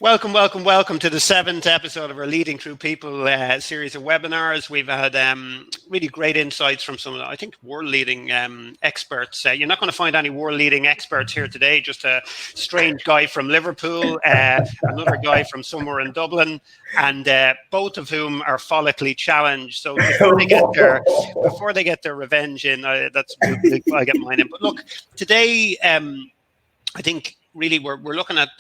Welcome to the seventh episode of our Leading Through People series of webinars. We've had really great insights from some of the, I think, world-leading experts. You're not going to find any world-leading experts here today, just a strange guy from Liverpool, another guy from somewhere in Dublin, and both of whom are follically challenged. So before they get their revenge in, I get mine in. But look, today, I think really we're looking at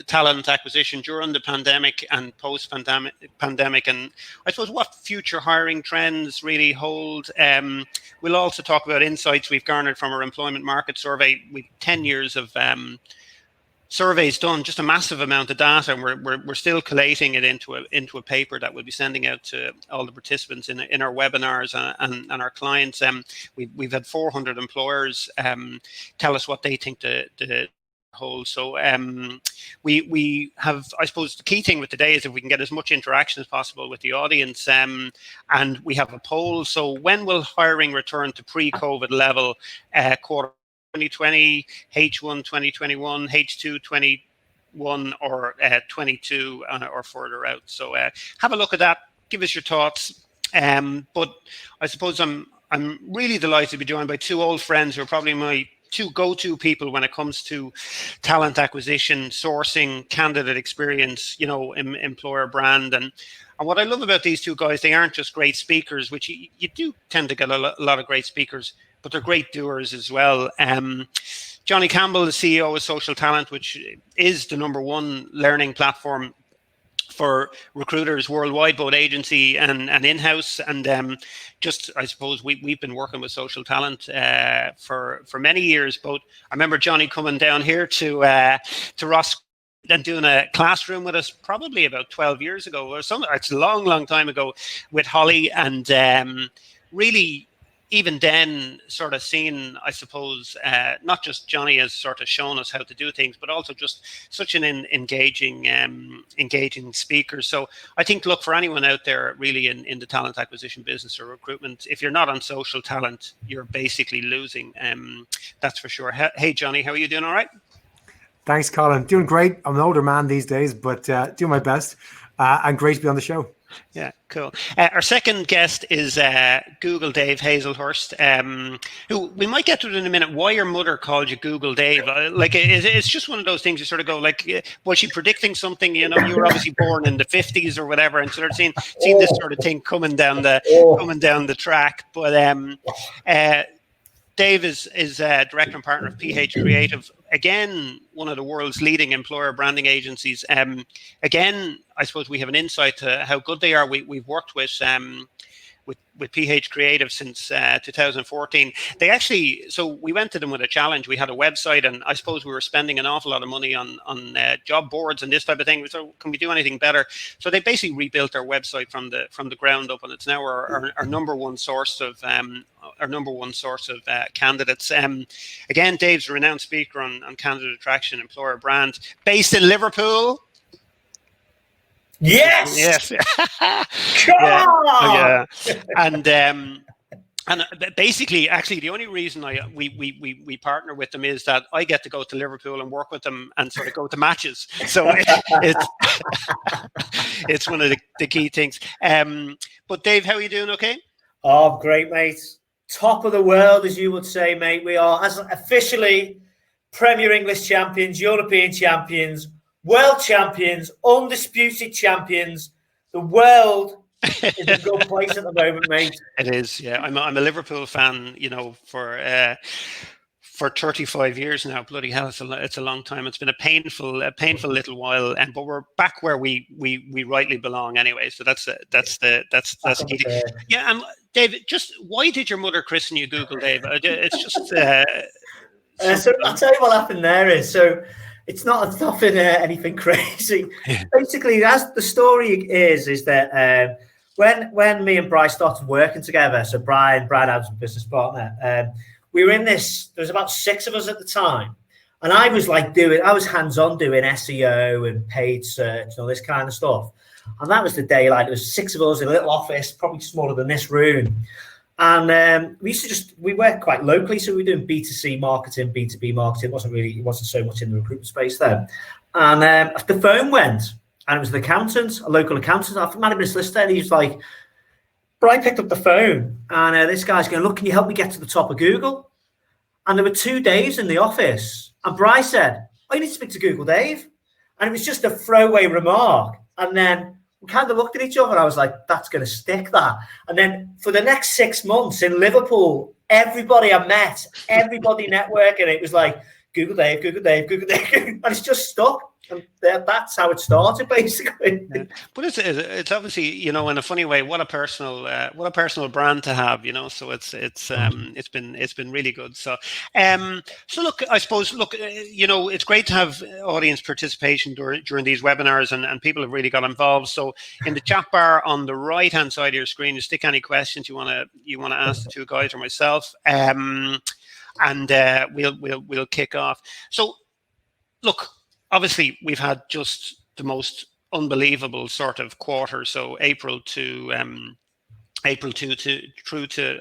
talent acquisition during the pandemic and post-pandemic, and I suppose what future hiring trends really hold. We'll also talk about insights we've garnered from our employment market survey. We've 10 years of surveys done, just a massive amount of data, and we're still collating it into a paper that we'll be sending out to all the participants in our webinars and our clients. We've had 400 employers tell us what they think the whole. So we have, I suppose the key thing with today is if we can get as much interaction as possible with the audience, and we have a poll. So when will hiring return to pre-COVID level? Quarter 2020, H1 2021, H2 21, or 22 or further out. So have a look at that, give us your thoughts. But I suppose I'm really delighted to be joined by two old friends who are probably my two go-to people when it comes to talent acquisition, sourcing, candidate experience, employer brand. And what I love about these two guys, they aren't just great speakers, which you do tend to get a lot of great speakers, but they're great doers as well. Johnny Campbell, the CEO of Social Talent, which is the #1 learning platform for recruiters worldwide, both agency and in-house. And just, I suppose, we've been working with Social Talent for many years. But I remember Johnny coming down here to Ross and doing a classroom with us probably about 12 years ago or something. It's a long time ago with Holly, and really, even then, sort of seeing, I suppose, not just Johnny has sort of shown us how to do things, but also just such an engaging speaker. So I think, look, for anyone out there really in the talent acquisition business or recruitment, if you're not on Social Talent, you're basically losing. That's for sure. Hey, Johnny, how are you doing? All right? Thanks, Colin. Doing great. I'm an older man these days, but doing my best. And great to be on the show. Yeah, cool. Our second guest is Google Dave Hazlehurst, who we might get to it in a minute. Why your mother called you Google Dave? It's just one of those things you sort of go, like, was she predicting something? You were obviously born in the 50s or whatever, and sort of seeing this sort of thing coming down the track. But Dave is director and partner of Ph.Creative. Again, one of the world's leading employer branding agencies. Again, I suppose we have an insight to how good they are. We've worked with Ph.Creative since 2014. They actually, so we went to them with a challenge. We had a website, and I suppose we were spending an awful lot of money on job boards and this type of thing. So can we do anything better? So they basically rebuilt our website from the ground up, and it's now our #1 source of candidates. Again, Dave's a renowned speaker on candidate attraction, employer brand, based in Liverpool. Yes. Yeah. And basically, actually, the only reason we partner with them is that I get to go to Liverpool and work with them and sort of go to matches. So it's one of the key things. But Dave, how are you doing? Okay. Oh, great, mate. Top of the world, as you would say, mate. We are officially Premier English champions, European champions, world champions, undisputed champions. The world is a good place at the moment, mate. It is, yeah. I'm a Liverpool fan, for 35 years now. Bloody hell, it's a long time. It's been a painful little while, but we're back where we rightly belong anyway. So that's key. Yeah, and David, just why did your mother christen you Google Dave? It's just. So I'll tell you what happened there is so. It's nothing anything crazy. Yeah. Basically, as the story is that when me and Bryce started working together, so Brian Adams, business partner, we were in this. There was about 6 of us at the time, and I was hands-on doing SEO and paid search and all this kind of stuff. And that was the day, like, there was 6 of us in a little office, probably smaller than this room. And we work quite locally, so we were doing B2C marketing, B2B marketing. It wasn't so much in the recruitment space then. And the phone went, and it was an accountant, a local accountant. I might have been a solicitor, and he was like, Brian picked up the phone, and this guy's going, look, can you help me get to the top of Google? And there were 2 days in the office, and Bryce said, oh, you need to speak to Google Dave. And it was just a throwaway remark. And then we kind of looked at each other, and I was like, that's going to stick, that. And then for the next 6 months in Liverpool, everybody I met, everybody networking, it was like, Google Dave, Google Dave, Google Dave. And it's just stuck. And that's how it started, basically. Yeah. But it's obviously, you know, in a funny way, what a personal brand to have, you know. So it's been really good. So look, I suppose, you know, it's great to have audience participation during these webinars, and people have really got involved. So in the chat bar on the right hand side of your screen, you stick any questions you want to ask the two guys or myself, and we'll kick off. So look. Obviously, we've had just the most unbelievable sort of quarter. So April through to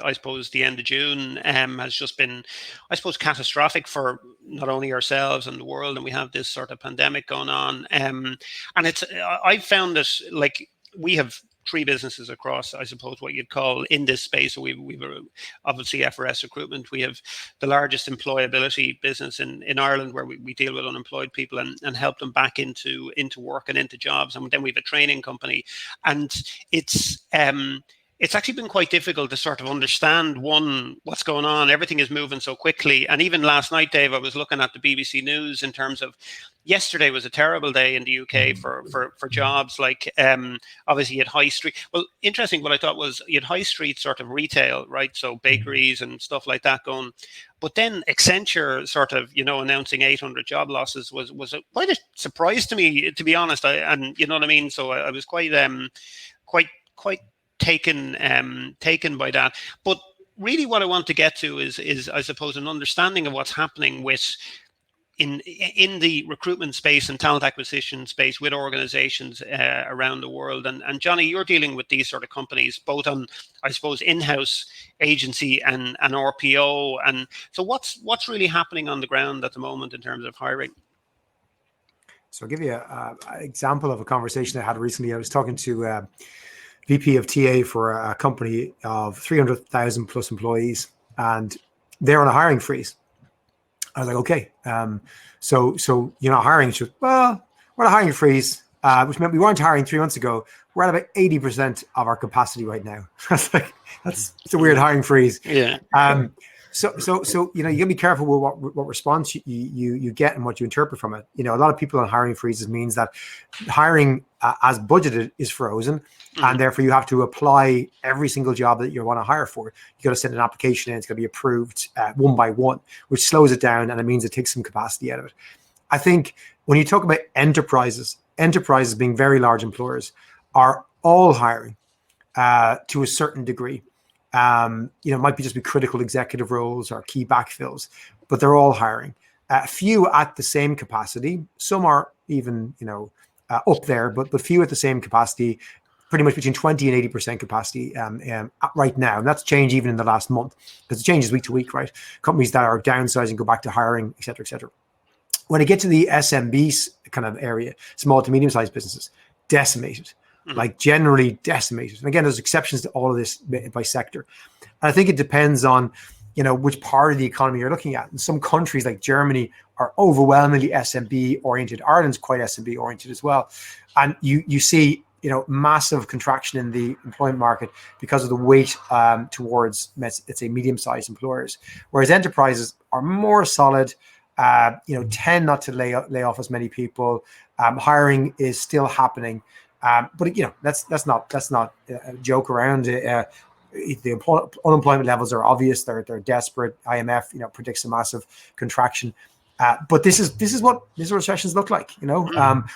I suppose the end of June has just been, I suppose, catastrophic for not only ourselves and the world. And we have this sort of pandemic going on. And I found that, like, we have 3 businesses across, I suppose, what you'd call in this space. So we've obviously FRS Recruitment. We have the largest employability business in Ireland, where we deal with unemployed people and help them back into work and into jobs. And then we have a training company, and it's actually been quite difficult to sort of understand, what's going on. Everything is moving so quickly. And even last night, Dave, I was looking at the BBC News in terms of, yesterday was a terrible day in the UK for jobs. Like, obviously you had high street. Well, interesting, what I thought was you had high street sort of retail, right? So bakeries and stuff like that going. But then Accenture sort of, you know, announcing 800 job losses was quite a surprise to me, to be honest. And you know what I mean? So I was quite taken by that. But really what I want to get to is I suppose an understanding of what's happening with in the recruitment space and talent acquisition space with organizations around the world. And Johnny, you're dealing with these sort of companies both on, I suppose, in-house agency and RPO. And so what's really happening on the ground at the moment in terms of hiring? So I'll give you an example of a conversation I had recently. I was talking to VP of TA for a company of 300,000 plus employees, and they're on a hiring freeze. I was like, okay, so you're not hiring? She goes, well, we're on a hiring freeze, which meant we weren't hiring 3 months ago. We're at about 80% of our capacity right now. I was like, it's a weird hiring freeze. Yeah. So you know, you gotta be careful with what response you get and what you interpret from it. You know, a lot of people on hiring freezes means that hiring as budgeted is frozen, and therefore you have to apply every single job that you want to hire for. You got to send an application in; it's going to be approved one by one, which slows it down, and it means it takes some capacity out of it. I think when you talk about enterprises being very large employers are all hiring to a certain degree. You know, it might just be critical executive roles or key backfills, but they're all hiring. Few at the same capacity. Some are even, you know, up there, but few at the same capacity. Pretty much between 20 and 80% capacity right now, and that's changed even in the last month because it changes week to week, right? Companies that are downsizing go back to hiring, et cetera, et cetera. When I get to the SMBs kind of area, small to medium-sized businesses, decimated. Like generally decimated. And again, there's exceptions to all of this by sector. And I think it depends on, you know, which part of the economy you're looking at. And some countries like Germany are overwhelmingly SMB oriented. Ireland's quite SMB oriented as well. And you see, you know, massive contraction in the employment market because of the weight towards, let's say, medium-sized employers. Whereas enterprises are more solid, you know, tend not to lay off as many people. Hiring is still happening. But you know, that's not a joke around. The unemployment levels are obvious. They're desperate. IMF, you know, predicts a massive contraction. But this is what these recessions look like. You know,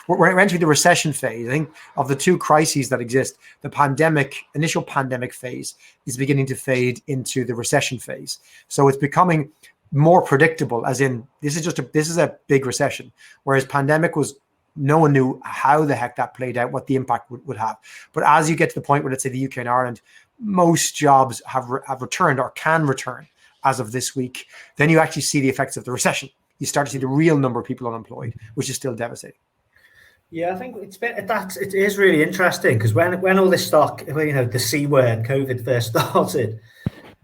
we're entering the recession phase. I think of the two crises that exist, the initial pandemic phase is beginning to fade into the recession phase. So it's becoming more predictable. As in, this is a big recession, whereas pandemic was. No one knew how the heck that played out, what the impact would have. But as you get to the point where, let's say, the UK and Ireland, most jobs have returned or can return as of this week, then you actually see the effects of the recession. You start to see the real number of people unemployed, which is still devastating. Yeah, I think it is really interesting, because when all this stock, the C word, COVID, first started,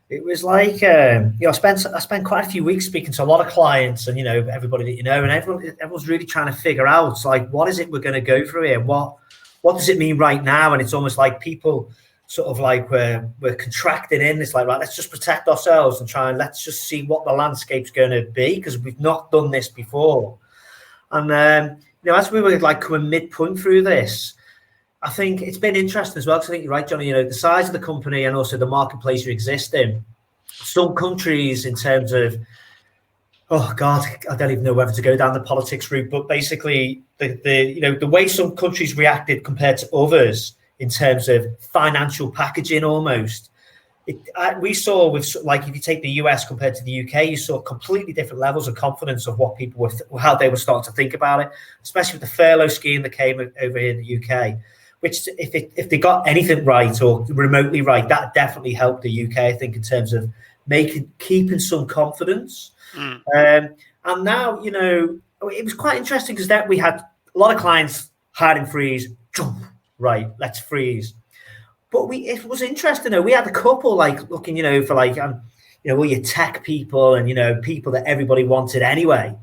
it was like I spent quite a few weeks speaking to a lot of clients, and everybody that and everyone's really trying to figure out, like, what is it we're going to go through here? What does it mean right now? And it's almost like people sort of like we're contracting in. It's like, right, let's just protect ourselves and let's just see what the landscape's going to be, because we've not done this before. And as we were like coming midpoint through this, I think it's been interesting as well, because I think you're right, Johnny, the size of the company and also the marketplace you exist in. Some countries, in terms of, oh God, I don't even know whether to go down the politics route, but basically the way some countries reacted compared to others in terms of financial packaging almost. We saw with, like, if you take the US compared to the UK, you saw completely different levels of confidence of what people were, how they were starting to think about it, especially with the furlough scheme that came over here in the UK, which if they got anything right or remotely right, that definitely helped the UK, I think, in terms of keeping some confidence. And now, it was quite interesting, because that we had a lot of clients hiring freeze, right, let's freeze. But it was interesting, though. We had a couple like looking, for like, all your tech people and, people that everybody wanted anyway.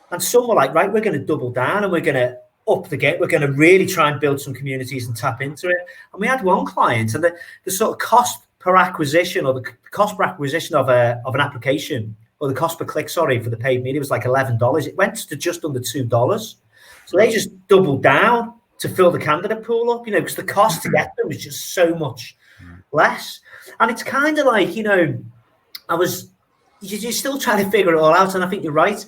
And some were like, right, we're going to double down and we're going to up the game. We're going to really try and build some communities and tap into it. And we had one client, and the sort of cost per acquisition, or the cost per acquisition of an application, or the cost per click, for the paid media was like $11. It went to just under $2. So they just doubled down to fill the candidate pool up, because the cost to get them was just so much less. And it's kind of like, you're still trying to figure it all out. And I think you're right.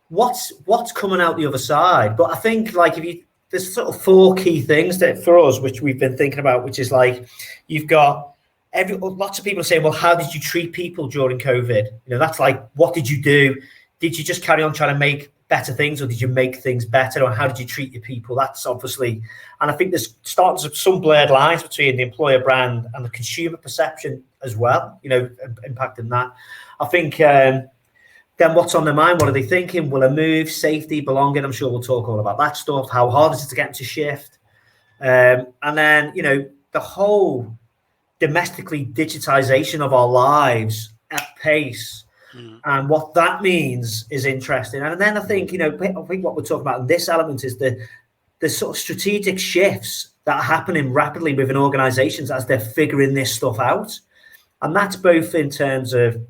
What's coming out the other side? But I think, like, there's sort of 4 key things that for us, which we've been thinking about, which is like, you've got lots of people saying, well, how did you treat people during COVID? That's like, what did you do? Did you just carry on trying to make better things, or did you make things better, or how did you treat your people? That's obviously, and I think there's starting some blurred lines between the employer brand and the consumer perception as well, impacting that. I think then what's on their mind? What are they thinking? Will a move, safety, belonging? I'm sure we'll talk all about that stuff. How hard is it to get them to shift? And then, the whole domestically digitization of our lives at pace. And what that means is interesting. And then I think, what we're talking about in this element is the sort of strategic shifts that are happening rapidly within organizations as they're figuring this stuff out. And that's both in terms of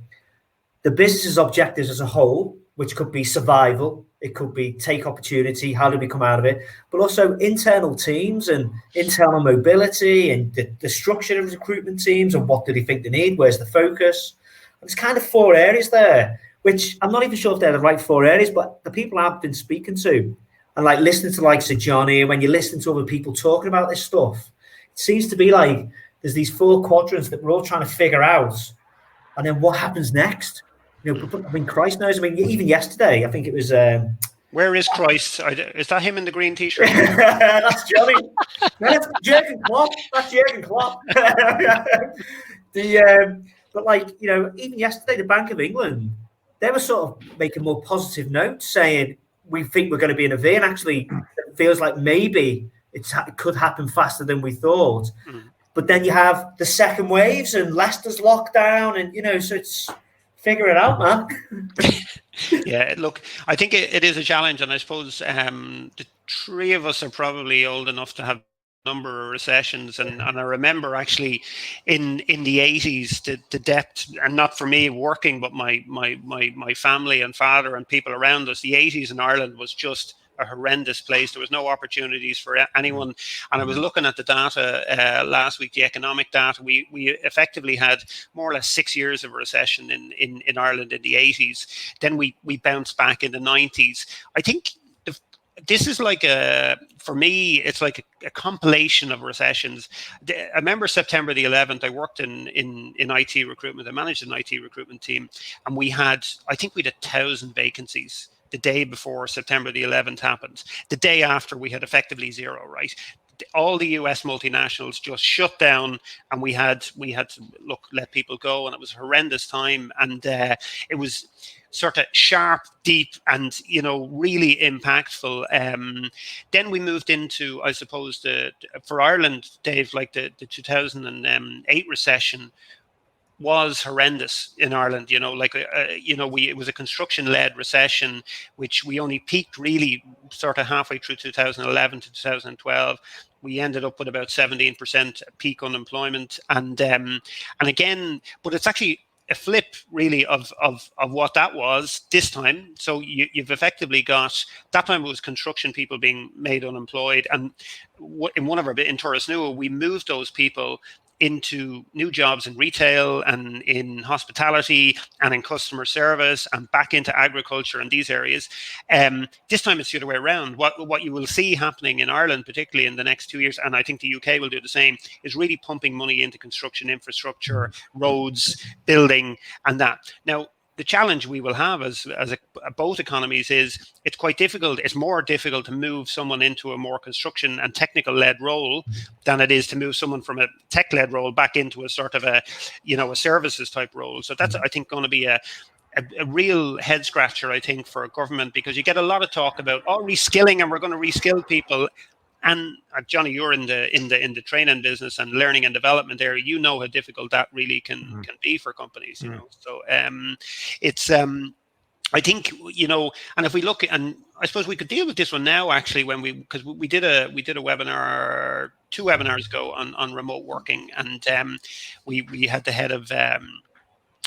the business's objectives as a whole, which could be survival, it could be take opportunity, how do we come out of it, but also internal teams and internal mobility and the structure of recruitment teams, and what do they think they need, where's the focus. There's kind of 4 areas there, which I'm not even sure if they're the right 4 areas, but the people I've been speaking to and like listening to like Sir Johnny, and when you listen to other people talking about this stuff, it seems to be like there's these 4 quadrants that we're all trying to figure out. And then what happens next? I mean, Christ knows. I mean, even yesterday, I think it was... Where is Christ? Is that him in the green t-shirt? That's Johnny. No, that's Jurgen Klopp. That's Jurgen Klopp. But like, even yesterday, the Bank of England, they were sort of making more positive notes, saying, we think we're going to be in a V, and actually it feels like maybe it could happen faster than we thought. But then you have the second waves and Leicester's lockdown, and, so it's figure it out, man. Yeah, look, I think it is a challenge, and I suppose the 3 of us are probably old enough to have number of recessions, and I remember actually in the 80s the depth, and not for me working, but my family and father and people around us, the 80s in Ireland was just a horrendous place. There was no opportunities for anyone, and I was looking at the data last week, the economic data. We effectively had more or less 6 years of a recession in Ireland in the 80s. Then we bounced back in the 90s. I think this is like for me, it's like a compilation of recessions. I remember September the 11th, I worked in IT recruitment. I managed an IT recruitment team, and I think we had 1,000 vacancies the day before September the 11th happened. The day after, we had effectively 0, right? all the US multinationals just shut down, and we had to let people go, and it was a horrendous time, and it was sort of sharp, deep, and really impactful. Then we moved into, I suppose, for Ireland, Dave, like the 2008 recession was horrendous in Ireland. It was a construction-led recession, which we only peaked really sort of halfway through 2011 to 2012. We ended up with about 17% peak unemployment, and again, but it's actually a flip really of what that was this time. So you've effectively got, that time it was construction people being made unemployed, and in one of our in Torres Nua, we moved those people into new jobs in retail and in hospitality and in customer service and back into agriculture and these areas. This time it's the other way around. What you will see happening in Ireland, particularly in the next 2 years, and I think the UK will do the same, is really pumping money into construction infrastructure, roads, building, and that. Now, the challenge we will have as both economies is it's quite difficult. It's more difficult to move someone into a more construction and technical-led role than it is to move someone from a tech-led role back into a sort of a services type role. So that's, I think, going to be a real head scratcher, I think, for a government, because you get a lot of talk about reskilling, and we're going to reskill people. And Johnny, you're in the training business and learning and development area. You know how difficult that really can be for companies. So it's I think and if we look, and I suppose we could deal with this one now actually, because we did a webinar 2 webinars ago on remote working, and we had the head of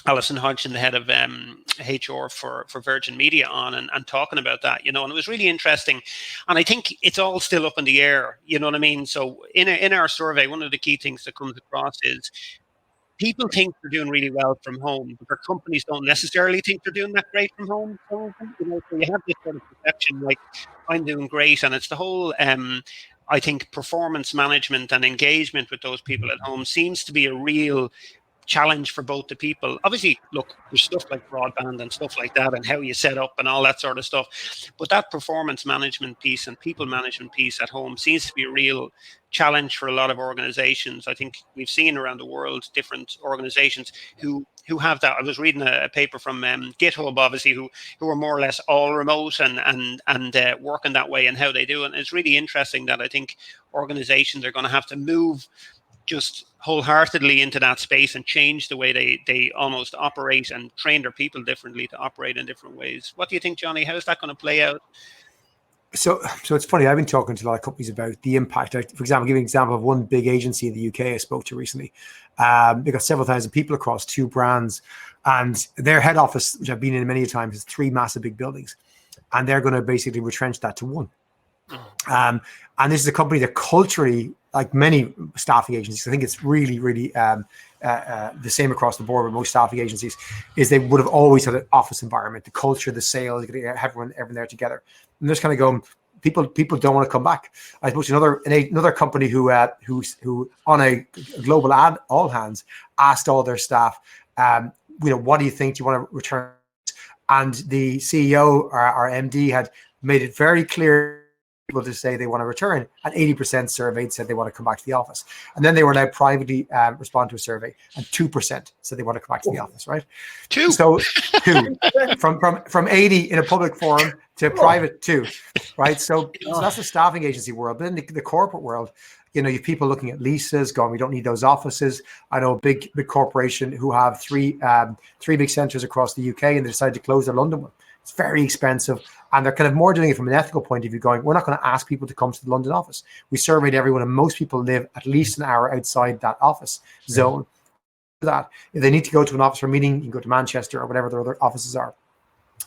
Alison Hodgson, the head of HR for Virgin Media, on and talking about that, and it was really interesting. And I think it's all still up in the air, you know what I mean? So in our survey, one of the key things that comes across is people think they're doing really well from home, but their companies don't necessarily think they're doing that great from home. So you have this sort of perception, like, I'm doing great, and it's the whole I think performance management and engagement with those people at home seems to be a real challenge for both the people. Obviously, look, there's stuff like broadband and stuff like that, and how you set up and all that sort of stuff. But that performance management piece and people management piece at home seems to be a real challenge for a lot of organizations. I think we've seen around the world different organizations who have that. I was reading a paper from GitHub, obviously, who are more or less all remote and working that way, and how they do it. And it's really interesting that I think organizations are going to have to move just wholeheartedly into that space and change the way they almost operate and train their people differently to operate in different ways. What do you think, Johnny? How's that going to play out? So it's funny. I've been talking to a lot of companies about the impact. For example, I'll give you an example of one big agency in the UK I spoke to recently. They got several thousand people across 2 brands, and their head office, which I've been in many times, is 3 massive big buildings, and they're going to basically retrench that to 1. And this is a company that culturally, like many staffing agencies, I think it's really, really the same across the board with most staffing agencies, is they would have always had an office environment, the culture, the sales, everyone there together. And they're just kind of going, people don't want to come back. I suppose another company who on a global all hands asked all their staff, what do you think? Do you want to return? And the CEO or MD had made it very clear people to say they want to return, and 80% surveyed said they want to come back to the office. And then they were allowed privately respond to a survey, and 2% said they want to come back to the office, right? 2? So 2. From 80 in a public forum to private 2, right? So that's the staffing agency world. But in the corporate world, you have people looking at leases, going, we don't need those offices. I know a big corporation who have 3 big centres across the UK, and they decided to close their London one. It's very expensive. And they're kind of more doing it from an ethical point of view, going, we're not going to ask people to come to the London office. We surveyed everyone, and most people live at least an hour outside that office zone. That if they need to go to an office for a meeting, you can go to Manchester or whatever their other offices are.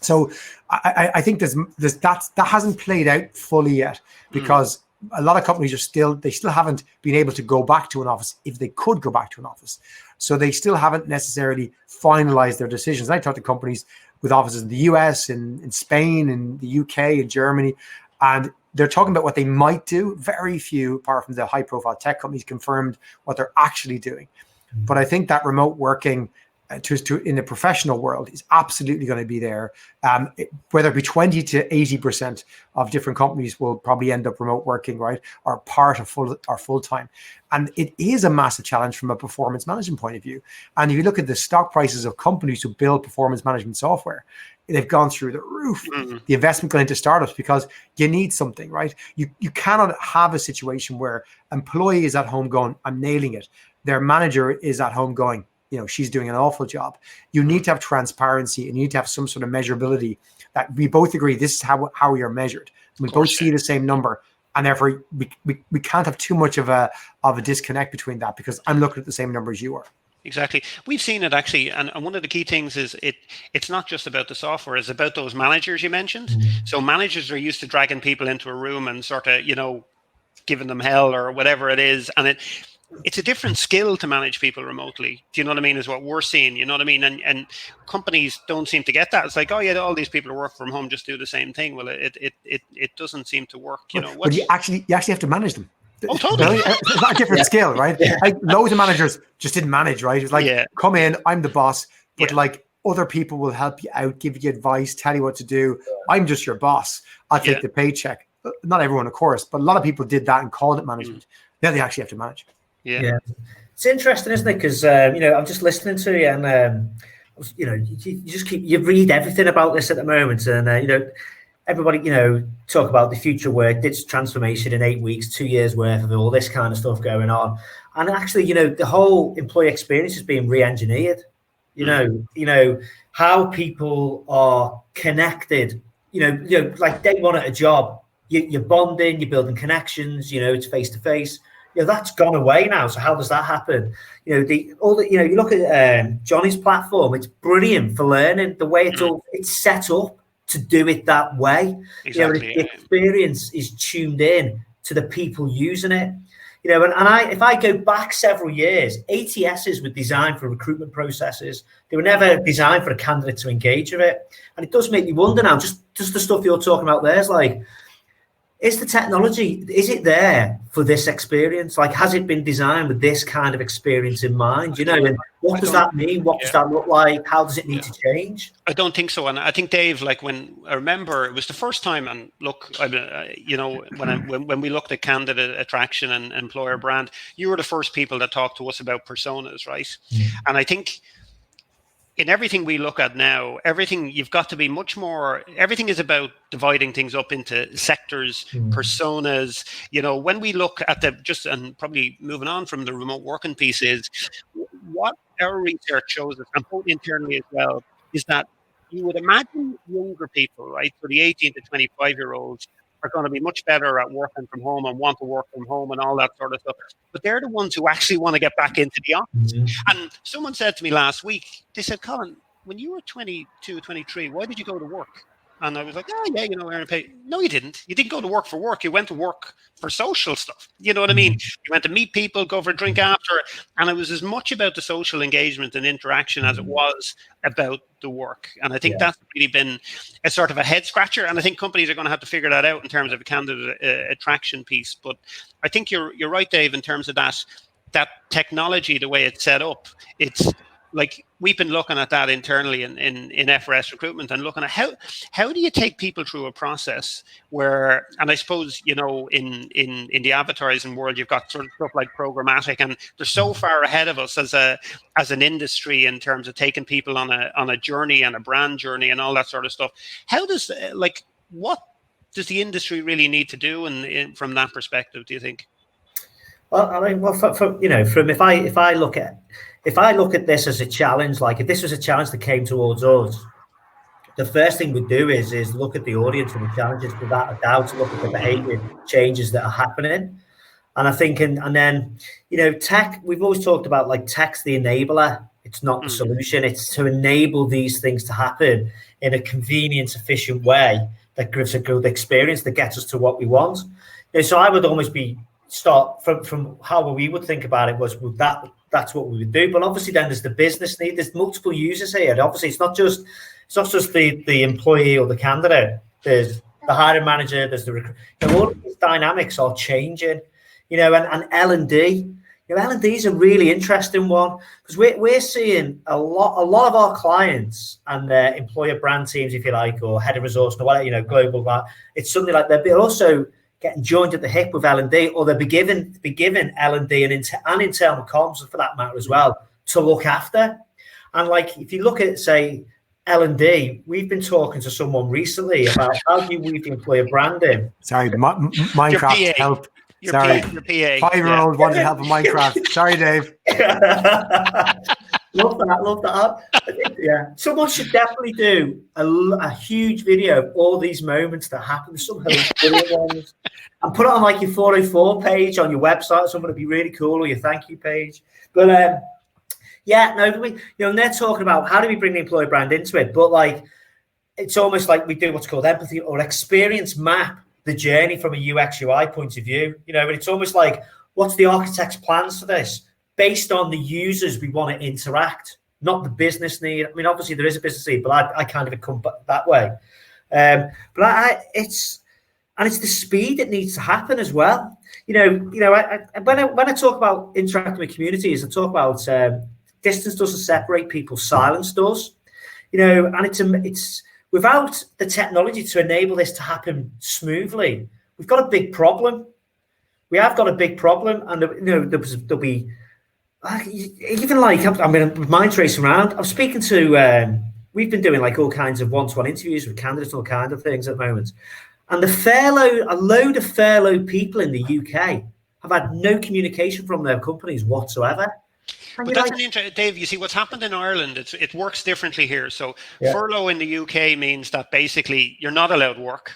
So I think that hasn't played out fully yet, because a lot of companies still haven't been able to go back to an office if they could go back to an office. So they still haven't necessarily finalized their decisions. I talk to companies with offices in the US, in Spain, in the UK, in Germany, and they're talking about what they might do. Very few, apart from the high-profile tech companies, confirmed what they're actually doing. But I think that remote working in the professional world is absolutely going to be there. Whether it be 20 to 80% of different companies will probably end up remote working, right, or part of full time. And it is a massive challenge from a performance management point of view. And if you look at the stock prices of companies who build performance management software, they've gone through the roof. The investment going into startups, because you need something, right? You cannot have a situation where employee is at home going, I'm nailing it. Their manager is at home going, she's doing an awful job. You need to have transparency, and you need to have some sort of measurability that we both agree this is how we are measured. We both see the same number, and therefore we can't have too much of a disconnect between that, because I'm looking at the same number as you are. Exactly. We've seen it actually, and one of the key things is it's not just about the software, it's about those managers you mentioned. So managers are used to dragging people into a room and sort of, giving them hell or whatever it is. And it's a different skill to manage people remotely. Do you know what I mean? Is what we're seeing, you know what I mean? And companies don't seem to get that. It's like, oh yeah, all these people who work from home just do the same thing. Well, it doesn't seem to work, But you actually have to manage them. Oh, totally. It's not a different skill, right? Yeah. Like loads of managers just didn't manage, right? It's like, come in, I'm the boss, but like other people will help you out, give you advice, tell you what to do. I'm just your boss. I'll take the paycheck. Not everyone, of course, but a lot of people did that and called it management. Now they actually have to manage. Yeah. It's interesting, isn't it? Because, I'm just listening to you, and, you read everything about this at the moment, and, everybody, talk about the future work, digital transformation in 8 weeks, 2 years worth of all this kind of stuff going on. And actually, the whole employee experience is being re-engineered. How people are connected, like day one at a job, you're bonding, you're building connections, it's face to face. That's gone away now. So how does that happen? You look at Johnny's platform, it's brilliant for learning. The way it's set up to do it that way. Exactly. The experience is tuned in to the people using it. If I go back several years, ATSs were designed for recruitment processes. They were never designed for a candidate to engage with it. And it does make me wonder now, just the stuff you're talking about there is like, is the technology, is it there for this experience? Like, has it been designed with this kind of experience in mind? And what does that mean? What does that look like? How does it need to change? I don't think so. And I think, Dave, like when I remember it was the first time, and look, when we looked at candidate attraction and employer brand, you were the first people that talked to us about personas, right? And I think in everything we look at now, you've got to be much more, everything is about dividing things up into sectors, personas. When we look at and probably moving on from the remote working piece, is what our research shows us, and both internally as well, is that you would imagine younger people, right? So the 18 to 25-year-olds are going to be much better at working from home and want to work from home and all that sort of stuff. But they're the ones who actually want to get back into the office. And someone said to me last week, they said, Colin, when you were 22, 23, why did you go to work? And I was like, oh, yeah, earn pay. No, you didn't. You didn't go to work for work. You went to work for social stuff. You know what I mean? You went to meet people, go for a drink after. And it was as much about the social engagement and interaction as it was about the work. And I think that's really been a sort of a head scratcher. And I think companies are going to have to figure that out in terms of a candidate attraction piece. But I think you're right, Dave, in terms of that technology, the way it's set up. It's like we've been looking at that internally in FRS Recruitment and looking at how do you take people through a process where, and I suppose, in the advertising world, you've got sort of stuff like programmatic, and they're so far ahead of us as an industry in terms of taking people on a journey and a brand journey and all that sort of stuff. How does what does the industry really need to do from that perspective, do you think? Well, I mean, from if I look at this as a challenge, like if this was a challenge that came towards us, the first thing we do is look at the audience and the challenges, without a doubt, look at the behavior changes that are happening. And I think, and then, tech, we've always talked about like tech's the enabler. It's not the solution. It's to enable these things to happen in a convenient, efficient way that gives a good experience that gets us to what we want. So I would almost start from how we would think about it was that's what we would do. But obviously then there's the business need. There's multiple users here. Obviously it's not just the employee or the candidate. There's the hiring manager, there's the recruiter. All of these dynamics are changing, and L&D, L&D is a really interesting one, because we're seeing a lot of our clients and their employer brand teams, if you like, or head of resource, or whatever, global. It's something like they're also getting joined at the hip with L&D, or they'll be given L&D and internal comms, for that matter, as well, to look after. And like, if you look at, say, L&D, we've been talking to someone recently about how do you weave the employer brand in. Sorry, Minecraft help. Your Sorry, PA. 5-year-old wanted help with Minecraft. Sorry, Dave. Love that. Yeah, someone should definitely do a huge video of all these moments that happen. Some hilarious ones, and put it on like your 404 page on your website. Something would be really cool, or your thank you page. But and they're talking about how do we bring the employer brand into it. But like, it's almost like we do what's called empathy or experience map the journey from a UX UI point of view. And it's almost like, what's the architect's plans for this? Based on the users we want to interact, not the business need. I mean, obviously there is a business need, but I kind of come that way. It's the speed that needs to happen as well. When I talk about interacting with communities, I talk about distance doesn't separate people, silence does. And it's without the technology to enable this to happen smoothly, we've got a big problem. We have got a big problem, and there'll be. Even like, I'm mind tracing around. I'm speaking to, we've been doing like all kinds of one-to-one interviews with candidates, all kinds of things at the moment. And a load of furloughed people in the UK have had no communication from their companies whatsoever. But that's an interesting, Dave, you see what's happened in Ireland, it works differently here. So furlough in the UK means that basically you're not allowed to work.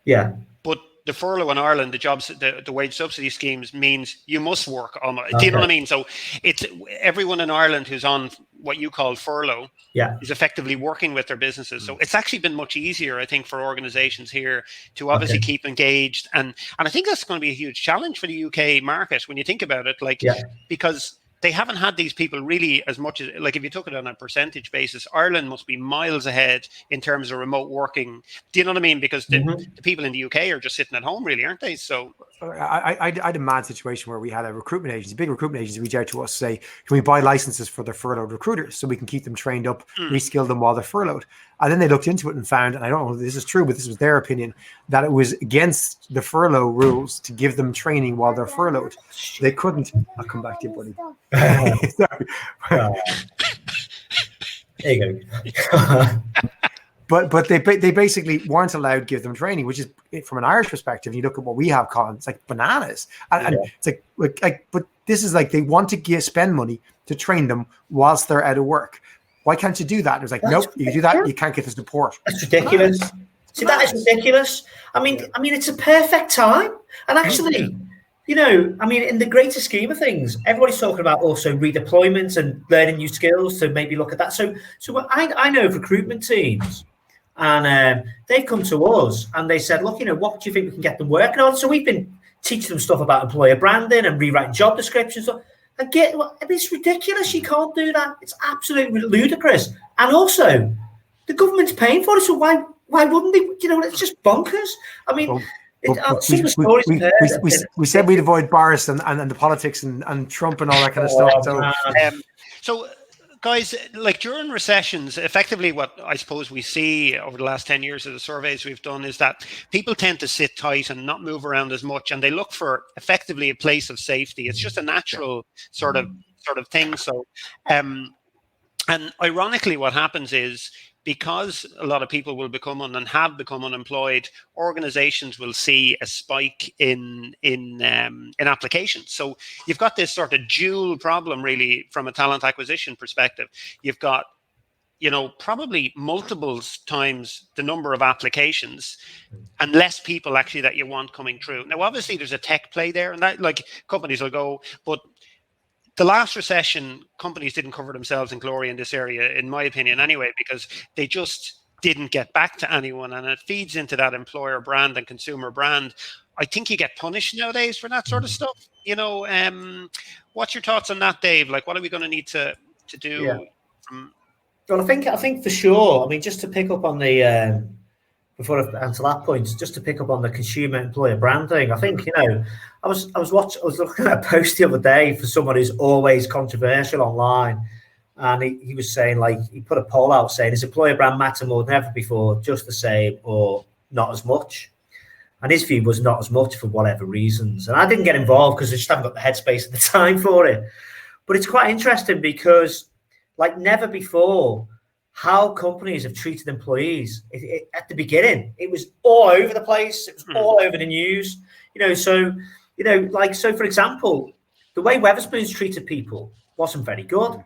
Yeah. But the furlough in Ireland, the wage subsidy schemes means you must work almost. Do you know what I mean? So it's everyone in Ireland who's on what you call furlough is effectively working with their businesses. So it's actually been much easier, I think, for organizations here to obviously keep engaged. And I think that's going to be a huge challenge for the UK market when you think about it, because they haven't had these people really as much as, like, if you took it on a percentage basis, Ireland must be miles ahead in terms of remote working. Do you know what I mean? Because the people in the UK are just sitting at home, really, aren't they? So I had a mad situation where we had a recruitment agency, big recruitment agency, reach out to us, say, can we buy licenses for the furloughed recruiters so we can keep them trained up, reskill them while they're furloughed? And then they looked into it and found, and I don't know if this is true, but this was their opinion, that it was against the furlough rules to give them training while they're furloughed. They couldn't. I'll come back to you, buddy. Sorry. There you go. But they basically weren't allowed to give them training, which is, from an Irish perspective, you look at what we have, Colin, it's like bananas. And it's like, but this is like, they want to spend money to train them whilst they're out of work. Why can't you do that? And it was like, nope, you do that, you can't get the support. That's ridiculous. See, that is ridiculous. I mean, it's a perfect time. And actually, in the greater scheme of things, everybody's talking about also redeployment and learning new skills to maybe look at that. So I know of recruitment teams, and they come to us and they said, look, what do you think we can get them working on? So we've been teaching them stuff about employer branding and rewriting job descriptions. It's ridiculous. You can't do that. It's absolutely ludicrous. And also, the government's paying for it. So why wouldn't they? It's just bonkers. I mean, we said we'd avoid Boris and the politics and Trump and all that kind of stuff. So guys, like during recessions, effectively what I suppose we see over the last 10 years of the surveys we've done is that people tend to sit tight and not move around as much, and they look for effectively a place of safety. It's just a natural sort of thing. So, and ironically, what happens is, because a lot of people will become and have become unemployed, organizations will see a spike in applications. So you've got this sort of dual problem, really, from a talent acquisition perspective. You've got, probably multiple times the number of applications and less people actually that you want coming through. Now, obviously, there's a tech play there, and that, like, companies will go, but the last recession, companies didn't cover themselves in glory in this area, in my opinion, anyway, because they just didn't get back to anyone. And it feeds into that employer brand and consumer brand. I think you get punished nowadays for that sort of stuff. What's your thoughts on that, Dave? Like, what are we going to need to do? Well, I think for sure. I mean, just to pick up on the before I answer that point, just to pick up on the consumer employer branding, I think, I was looking at a post the other day for someone who's always controversial online. And he was saying, like, he put a poll out saying, is employer brand matter more than ever before, just the same, or not as much? And his view was not as much for whatever reasons. And I didn't get involved because I just haven't got the headspace at the time for it. But it's quite interesting because, like never before, how companies have treated employees. At the beginning, it was all over the place. It was all over the news. So for example, the way Wetherspoons treated people wasn't very good.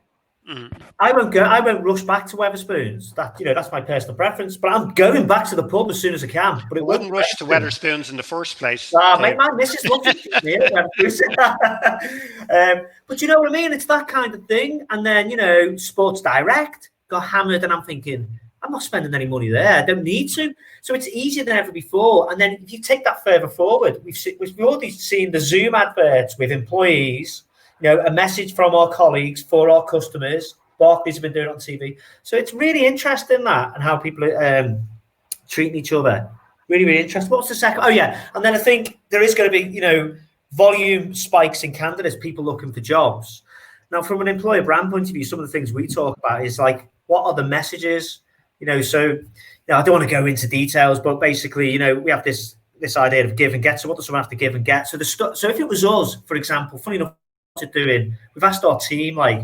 I won't rush back to Wetherspoons. That's my personal preference. But I'm going back to the pub as soon as I can. But it wouldn't rush to Wetherspoons in the first place. My missus loves it. But you know what I mean? It's that kind of thing. And then Sports Direct got hammered, and I'm thinking, I'm not spending any money there. I don't need to. So it's easier than ever before. And then if you take that further forward, we've already seen the Zoom adverts with employees. A message from our colleagues for our customers. Barclays have been doing it on TV. So it's really interesting that and how people are treating each other. Really, really interesting. What's the second? Oh, yeah. And then I think there is going to be, volume spikes in candidates, people looking for jobs. Now, from an employer brand point of view, some of the things we talk about is like, what are the messages? So I don't want to go into details, but basically, we have this idea of give and get. So what does someone have to give and get? So so if it was us, for example, funny enough, we've asked our team, like,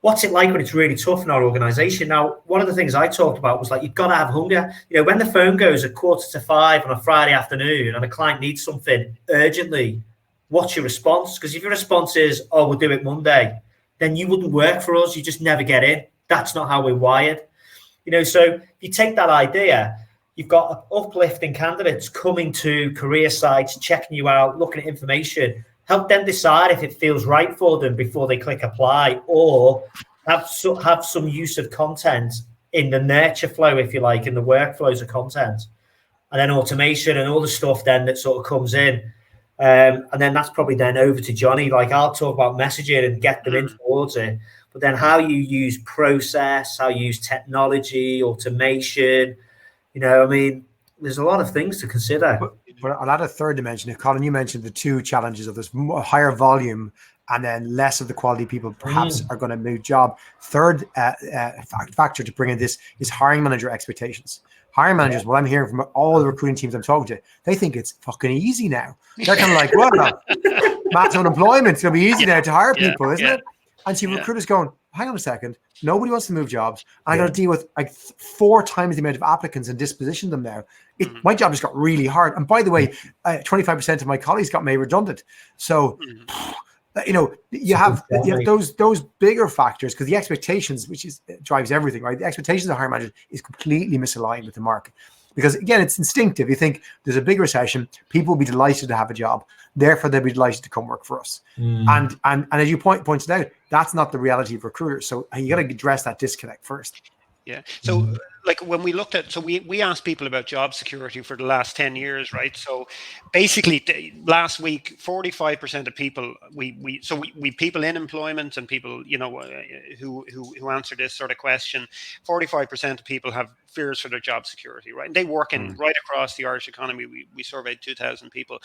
what's it like when it's really tough in our organization? Now, one of the things I talked about was, like, you've got to have hunger. When the phone goes at 4:45 on a Friday afternoon and a client needs something urgently, what's your response? Because if your response is, oh, we'll do it Monday, then you wouldn't work for us. You just never get in. That's not how we're wired. So if you take that idea, you've got uplifting candidates coming to career sites, checking you out, looking at information. Help them decide if it feels right for them before they click apply, or have some use of content in the nurture flow, if you like, in the workflows of content, and then automation and all the stuff then that sort of comes in. And then that's probably then over to Johnny. Like, I'll talk about messaging and get them in towards it, but then how you use process, how you use technology, automation, there's a lot of things to consider. But I'll add a third dimension. Colin, you mentioned the two challenges of this higher volume and then less of the quality people perhaps are going to move job. Third factor to bring in this is hiring manager expectations. Hiring managers, what I'm hearing from all the recruiting teams I'm talking to, they think it's fucking easy now. They're kind of like, well, mass unemployment, it's going to be easy now to hire people, isn't it? And see recruiters going, hang on a second, nobody wants to move jobs. I got to deal with like 4 times the amount of applicants and disposition them now. My job just got really hard. And by the way, 25% of my colleagues got made redundant. So, you have those bigger factors, because the expectations, which drives everything, right? The expectations of hiring managers is completely misaligned with the market. Because again, it's instinctive. You think there's a big recession, people will be delighted to have a job. Therefore, they'll be delighted to come work for us. And as you pointed out, that's not the reality of recruiters. So you got to address that disconnect first. Yeah. So like when we looked at, we asked people about job security for the last 10 years, right? So basically last week, 45% of people, we people in employment and people, who answer this sort of question, 45% of people have fears for their job security, right? And they work in right across the Irish economy. We surveyed 2,000 people.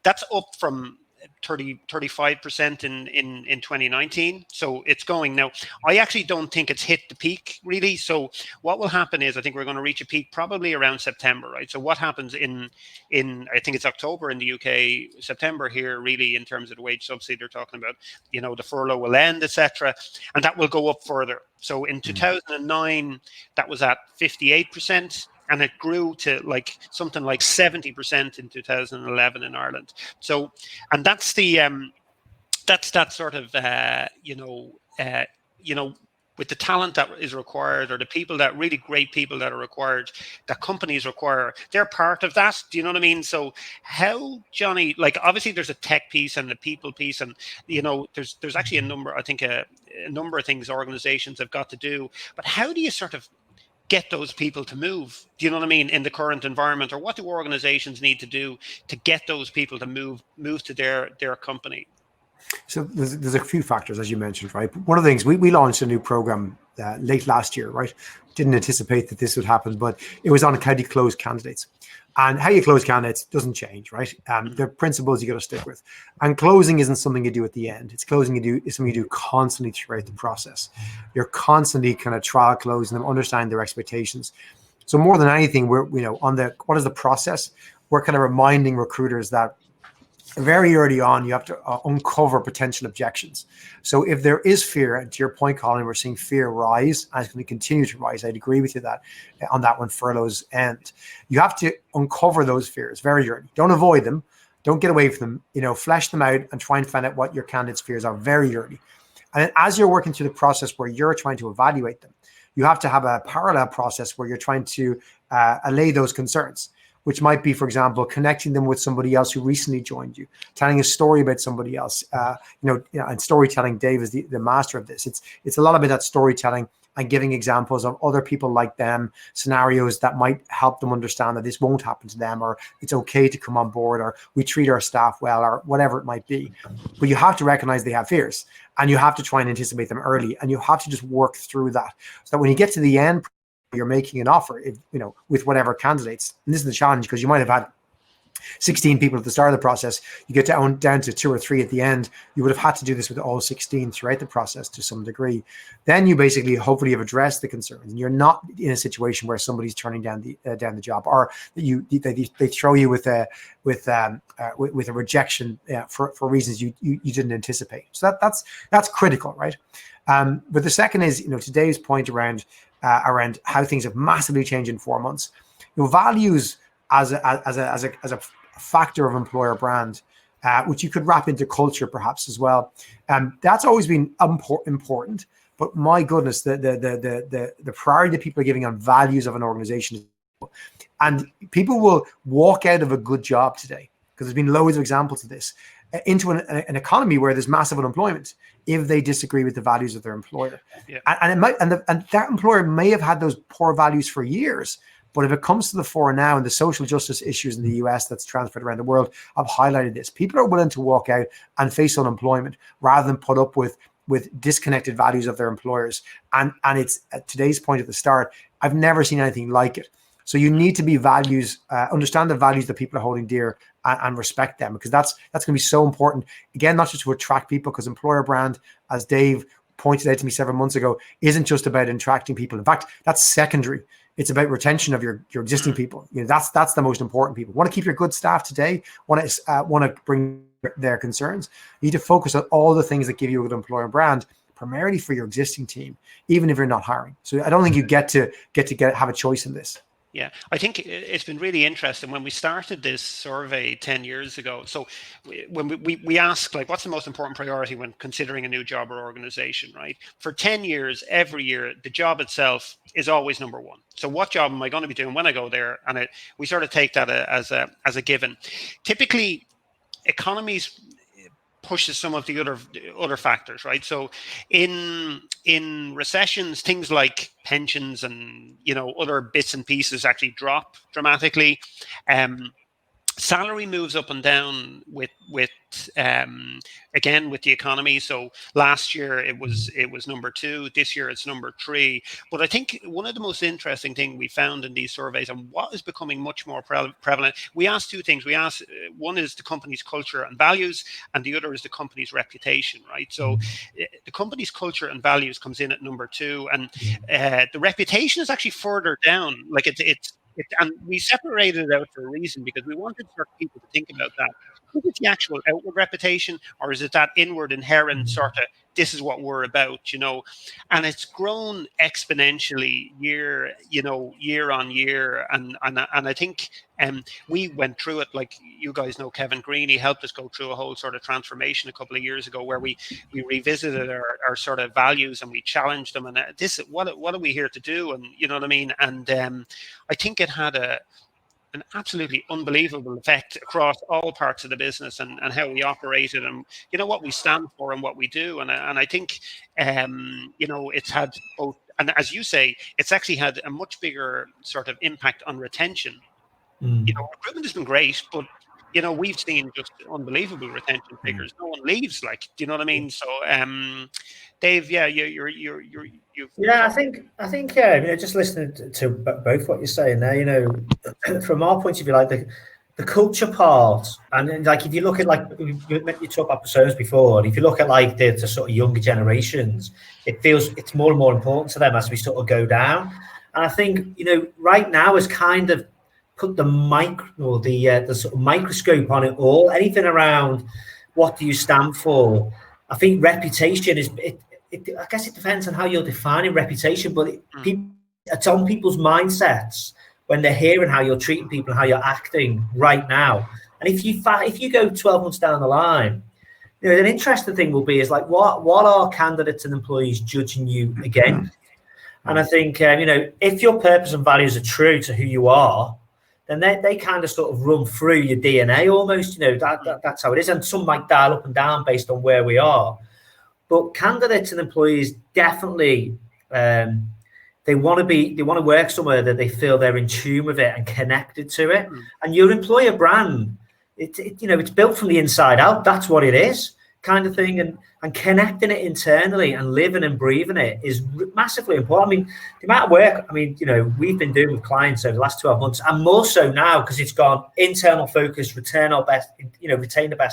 That's up from 35% in 2019. So it's going now. I actually don't think it's hit the peak really. So what will happen is I think we're going to reach a peak probably around September, right? So what happens in I think it's October in the UK, September here really, in terms of the wage subsidy they're talking about, the furlough will end, etc. And that will go up further. So in 2009, that was at 58%. And it grew to like something like 70% in 2011 in Ireland. So, and that's the that's that sort of with the talent that is required, or the people that really great people that are required, that companies require, they're part of that. Do you know what I mean? So how, Johnny, like obviously there's a tech piece and the people piece, and there's actually a number of things organizations have got to do. But how do you sort of get those people to move? Do you know what I mean? In the current environment, or what do organizations need to do to get those people to move to their company? So there's a few factors, as you mentioned, right? One of the things we launched a new program late last year, right? didn't anticipate that this would happen, but it was on how do you close candidates. And how you close candidates doesn't change, right? There are principles you got to stick with. And closing isn't something you do at the end. It's something you do constantly throughout the process. You're constantly kind of trial closing them, understanding their expectations. So more than anything, we're, what is the process? We're kind of reminding recruiters that very early on, you have to uncover potential objections. So if there is fear, and to your point, Colin, we're seeing fear rise, and it's going to continue to rise. I'd agree with you that on that when furloughs end. You have to uncover those fears very early. Don't avoid them. Don't get away from them. Flesh them out and try and find out what your candidates' fears are very early. And then as you're working through the process where you're trying to evaluate them, you have to have a parallel process where you're trying to allay those concerns, which might be, for example, connecting them with somebody else who recently joined you, telling a story about somebody else. And storytelling, Dave is the master of this. It's a lot about that storytelling and giving examples of other people like them, scenarios that might help them understand that this won't happen to them, or it's okay to come on board, or we treat our staff well, or whatever it might be. But you have to recognize they have fears, and you have to try and anticipate them early, and you have to just work through that so that when you get to the end, you're making an offer, with whatever candidates. And this is the challenge, because you might have had 16 people at the start of the process. You get down to 2 or 3 at the end. You would have had to do this with all 16 throughout the process to some degree. Then you basically hopefully have addressed the concerns, and you're not in a situation where somebody's turning down the job, or that they throw you with a rejection for reasons you didn't anticipate. So that's critical, right? But the second is today's point around how things have massively changed in 4 months. Values as a factor of employer brand, which you could wrap into culture perhaps as well. That's always been important. But my goodness, the priority that people are giving on values of an organization, and people will walk out of a good job today, because there's been loads of examples of this, into an economy where there's massive unemployment if they disagree with the values of their employer. Yeah. And that employer may have had those poor values for years, but if it comes to the fore now, and the social justice issues in the US that's transferred around the world have highlighted this, people are willing to walk out and face unemployment rather than put up with disconnected values of their employers. And it's at today's point at the start, I've never seen anything like it. So you need to be understand the values that people are holding dear, and respect them, because that's going to be so important. Again, not just to attract people, because employer brand, as Dave pointed out to me several months ago, isn't just about attracting people. In fact, that's secondary. It's about retention of your existing people. That's the most important people. Want to keep your good staff today? Want to bring their concerns? You need to focus on all the things that give you a good employer brand, primarily for your existing team, even if you're not hiring. So I don't think you get to have a choice in this. Yeah, I think it's been really interesting when we started this survey 10 years ago. So when we asked, what's the most important priority when considering a new job or organization, right? For 10 years, every year, the job itself is always number one. So what job am I going to be doing when I go there? And we sort of take that as a given. Typically, economies pushes some of the other factors, right? So in recessions, things like pensions and other bits and pieces actually drop dramatically. Salary moves up and down with again with the economy. So last year it was number 2. This year it's number 3. But I think one of the most interesting thing we found in these surveys, and what is becoming much more prevalent, we asked 2 things. We asked, one is the company's culture and values, and the other is the company's reputation, right? So the company's culture and values comes in at number 2, and the reputation is actually further down. And we separated it out for a reason, because we wanted people to think about that. Is it the actual outward reputation, or is it that inward inherent sort of, this is what we're about, and it's grown exponentially year on year. And I think we went through it, like you guys know, Kevin Greeny helped us go through a whole sort of transformation a couple of years ago, where we revisited our sort of values, and we challenged them, and what are we here to do, and you know what I mean. And I think it had an absolutely unbelievable effect across all parts of the business, and how we operated, and what we stand for and what we do. And I think it's had both, and as you say, it's actually had a much bigger sort of impact on retention. Recruitment has been great, but you know, we've seen just unbelievable retention figures. No one leaves, like, do you know what I mean? So, Dave, yeah, you've Yeah, I think you know, just listening to both what you're saying there, you know, from our point of view, like the culture part, and like if you look at, like, you talked about personas before, and if you look at like the sort of younger generations, it feels it's more and more important to them as we sort of go down. And I think, you know, right now is kind of put the the sort of microscope on it all. Anything around what do you stand for? I think reputation is I guess it depends on how you're defining reputation, but it's on people's mindsets when they're hearing how you're treating people and how you're acting right now. And if you go 12 months down the line, you know, an interesting thing will be is like what are candidates and employees judging you against? And I think you know, if your purpose and values are true to who you are, then they kind of sort of run through your DNA almost. You know, that's how it is. And some might dial up and down based on where we are. But candidates and employees definitely they want to work somewhere that they feel they're in tune with it and connected to it. And your employer brand, you know, it's built from the inside out. That's what it is, kind of thing. And connecting it internally and living and breathing it is massively important. I mean, the amount of work, I mean, you know, we've been doing with clients over the last 12 months, and more so now because it's gone internal focus, retain the best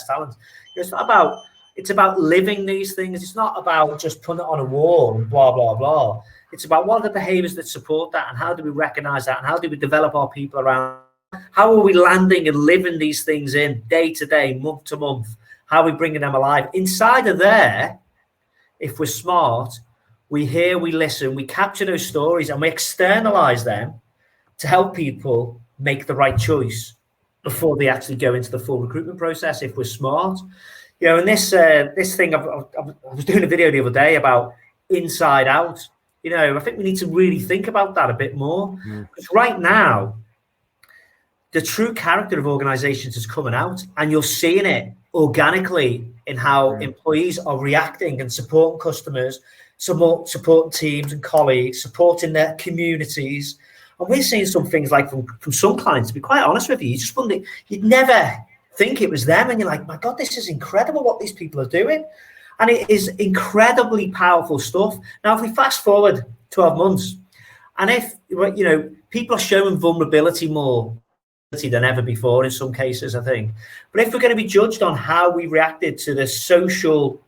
talent. You know, it's about living these things. It's not about just putting it on a wall and blah, blah, blah. It's about what are the behaviors that support that, and how do we recognize that, and how do we develop our people around? How are we landing and living these things in day to day, month to month? How are we bringing them alive? Inside of there, if we're smart, we hear, we listen, we capture those stories, and we externalize them to help people make the right choice before they actually go into the full recruitment process, if we're smart. You know, and this thing, I was doing a video the other day about inside out. You know, I think we need to really think about that a bit more. Because right now, the true character of organizations is coming out, and you're seeing it organically in how employees are reacting and supporting customers, supporting teams and colleagues, supporting their communities. And we're seeing some things like from some clients, to be quite honest with you, you just wonder, you'd never think it was them, and you're like, my God, this is incredible what these people are doing. And it is incredibly powerful stuff. Now, if we fast forward 12 months, and if, you know, people are showing vulnerability more than ever before in some cases, I think. But if we're going to be judged on how we reacted to the social,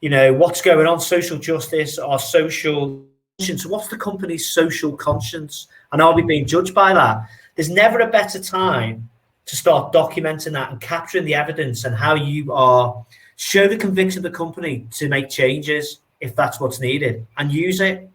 you know, what's going on, social justice, our social conscience, what's the company's social conscience? And are we being judged by that? There's never a better time to start documenting that and capturing the evidence and how you are, show the conviction of the company to make changes if that's what's needed, and use it.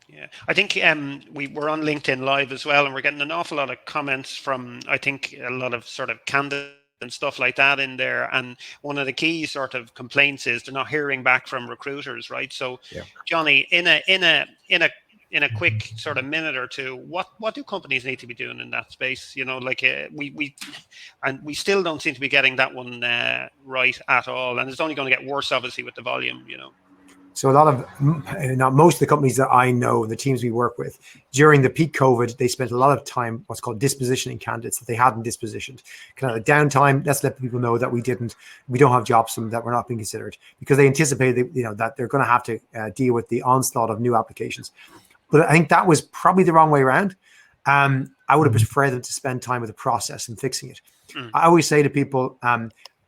Yeah, I think we're on LinkedIn Live as well, and we're getting an awful lot of comments from, I think, a lot of sort of candidates and stuff like that in there. And one of the key sort of complaints is they're not hearing back from recruiters, right? So, Johnny, in a quick sort of minute or two, what do companies need to be doing in that space? You know, like we still don't seem to be getting that one right at all, and it's only going to get worse, obviously, with the volume. You know. So most of the companies that I know, the teams we work with, during the peak COVID, they spent a lot of time what's called dispositioning candidates that they hadn't dispositioned. Kind of downtime. Let's let people know that we don't have jobs from that we're not being considered, because they anticipated, you know, that they're going to have to deal with the onslaught of new applications. But I think that was probably the wrong way around. I would have preferred them to spend time with the process and fixing it. I always say to people,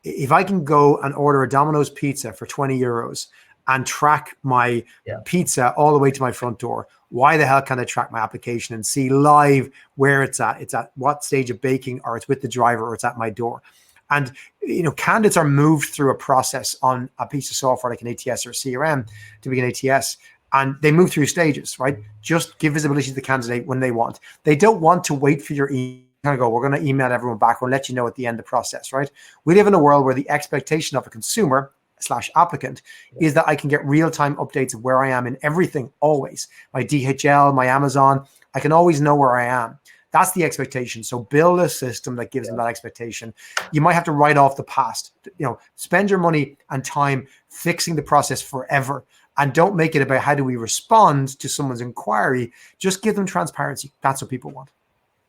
if I can go and order a Domino's pizza for 20 euros and track my pizza all the way to my front door, why the hell can't I track my application and see live where it's at? It's at what stage of baking, or it's with the driver, or it's at my door. And, you know, candidates are moved through a process on a piece of software like an ATS or a CRM to be an ATS. And they move through stages, right? Just give visibility to the candidate when they want. They don't want to wait for your email. Kind of go, we're going to email everyone back. We'll let you know at the end of the process, right? We live in a world where the expectation of a consumer / applicant is that I can get real-time updates of where I am in everything, always. My DHL, my Amazon, I can always know where I am. That's the expectation. So build a system that gives them that expectation. You might have to write off the past. You know, spend your money and time fixing the process forever. And don't make it about how do we respond to someone's inquiry. Just give them transparency. That's what people want.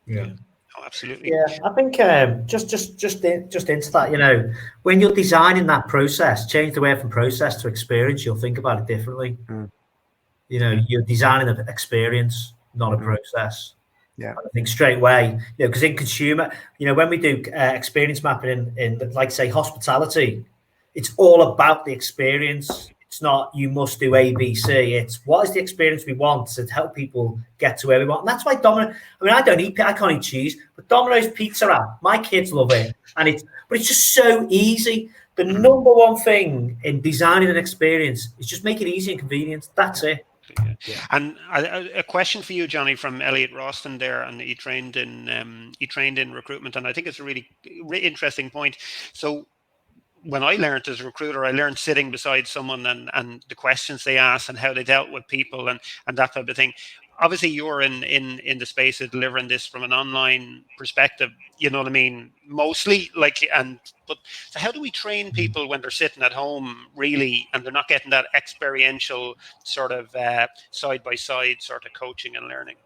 Yeah. Oh, absolutely. Yeah, I think just into that, when you're designing that process, change the way from process to experience, you'll think about it differently. You're designing an experience, not a process. Yeah, I think straight away, because in consumer, when we do experience mapping in like say hospitality, it's all about the experience. It's not you must do A, B, C. It's what is the experience we want to help people get to where we want. And that's why Domino's. I mean, I can't eat cheese, but Domino's Pizza app, my kids love it, but it's just so easy. The number one thing in designing an experience is just make it easy and convenient. That's it. Yeah. And a question for you, Johnny, from Elliot Roston there, and he trained in recruitment, and I think it's a really interesting point. So when I learned as a recruiter, I learned sitting beside someone and the questions they asked and how they dealt with people and that type of thing. Obviously, you're in the space of delivering this from an online perspective. You know what I mean? Mostly, but so how do we train people when they're sitting at home, really, and they're not getting that experiential sort of side by side sort of coaching and learning?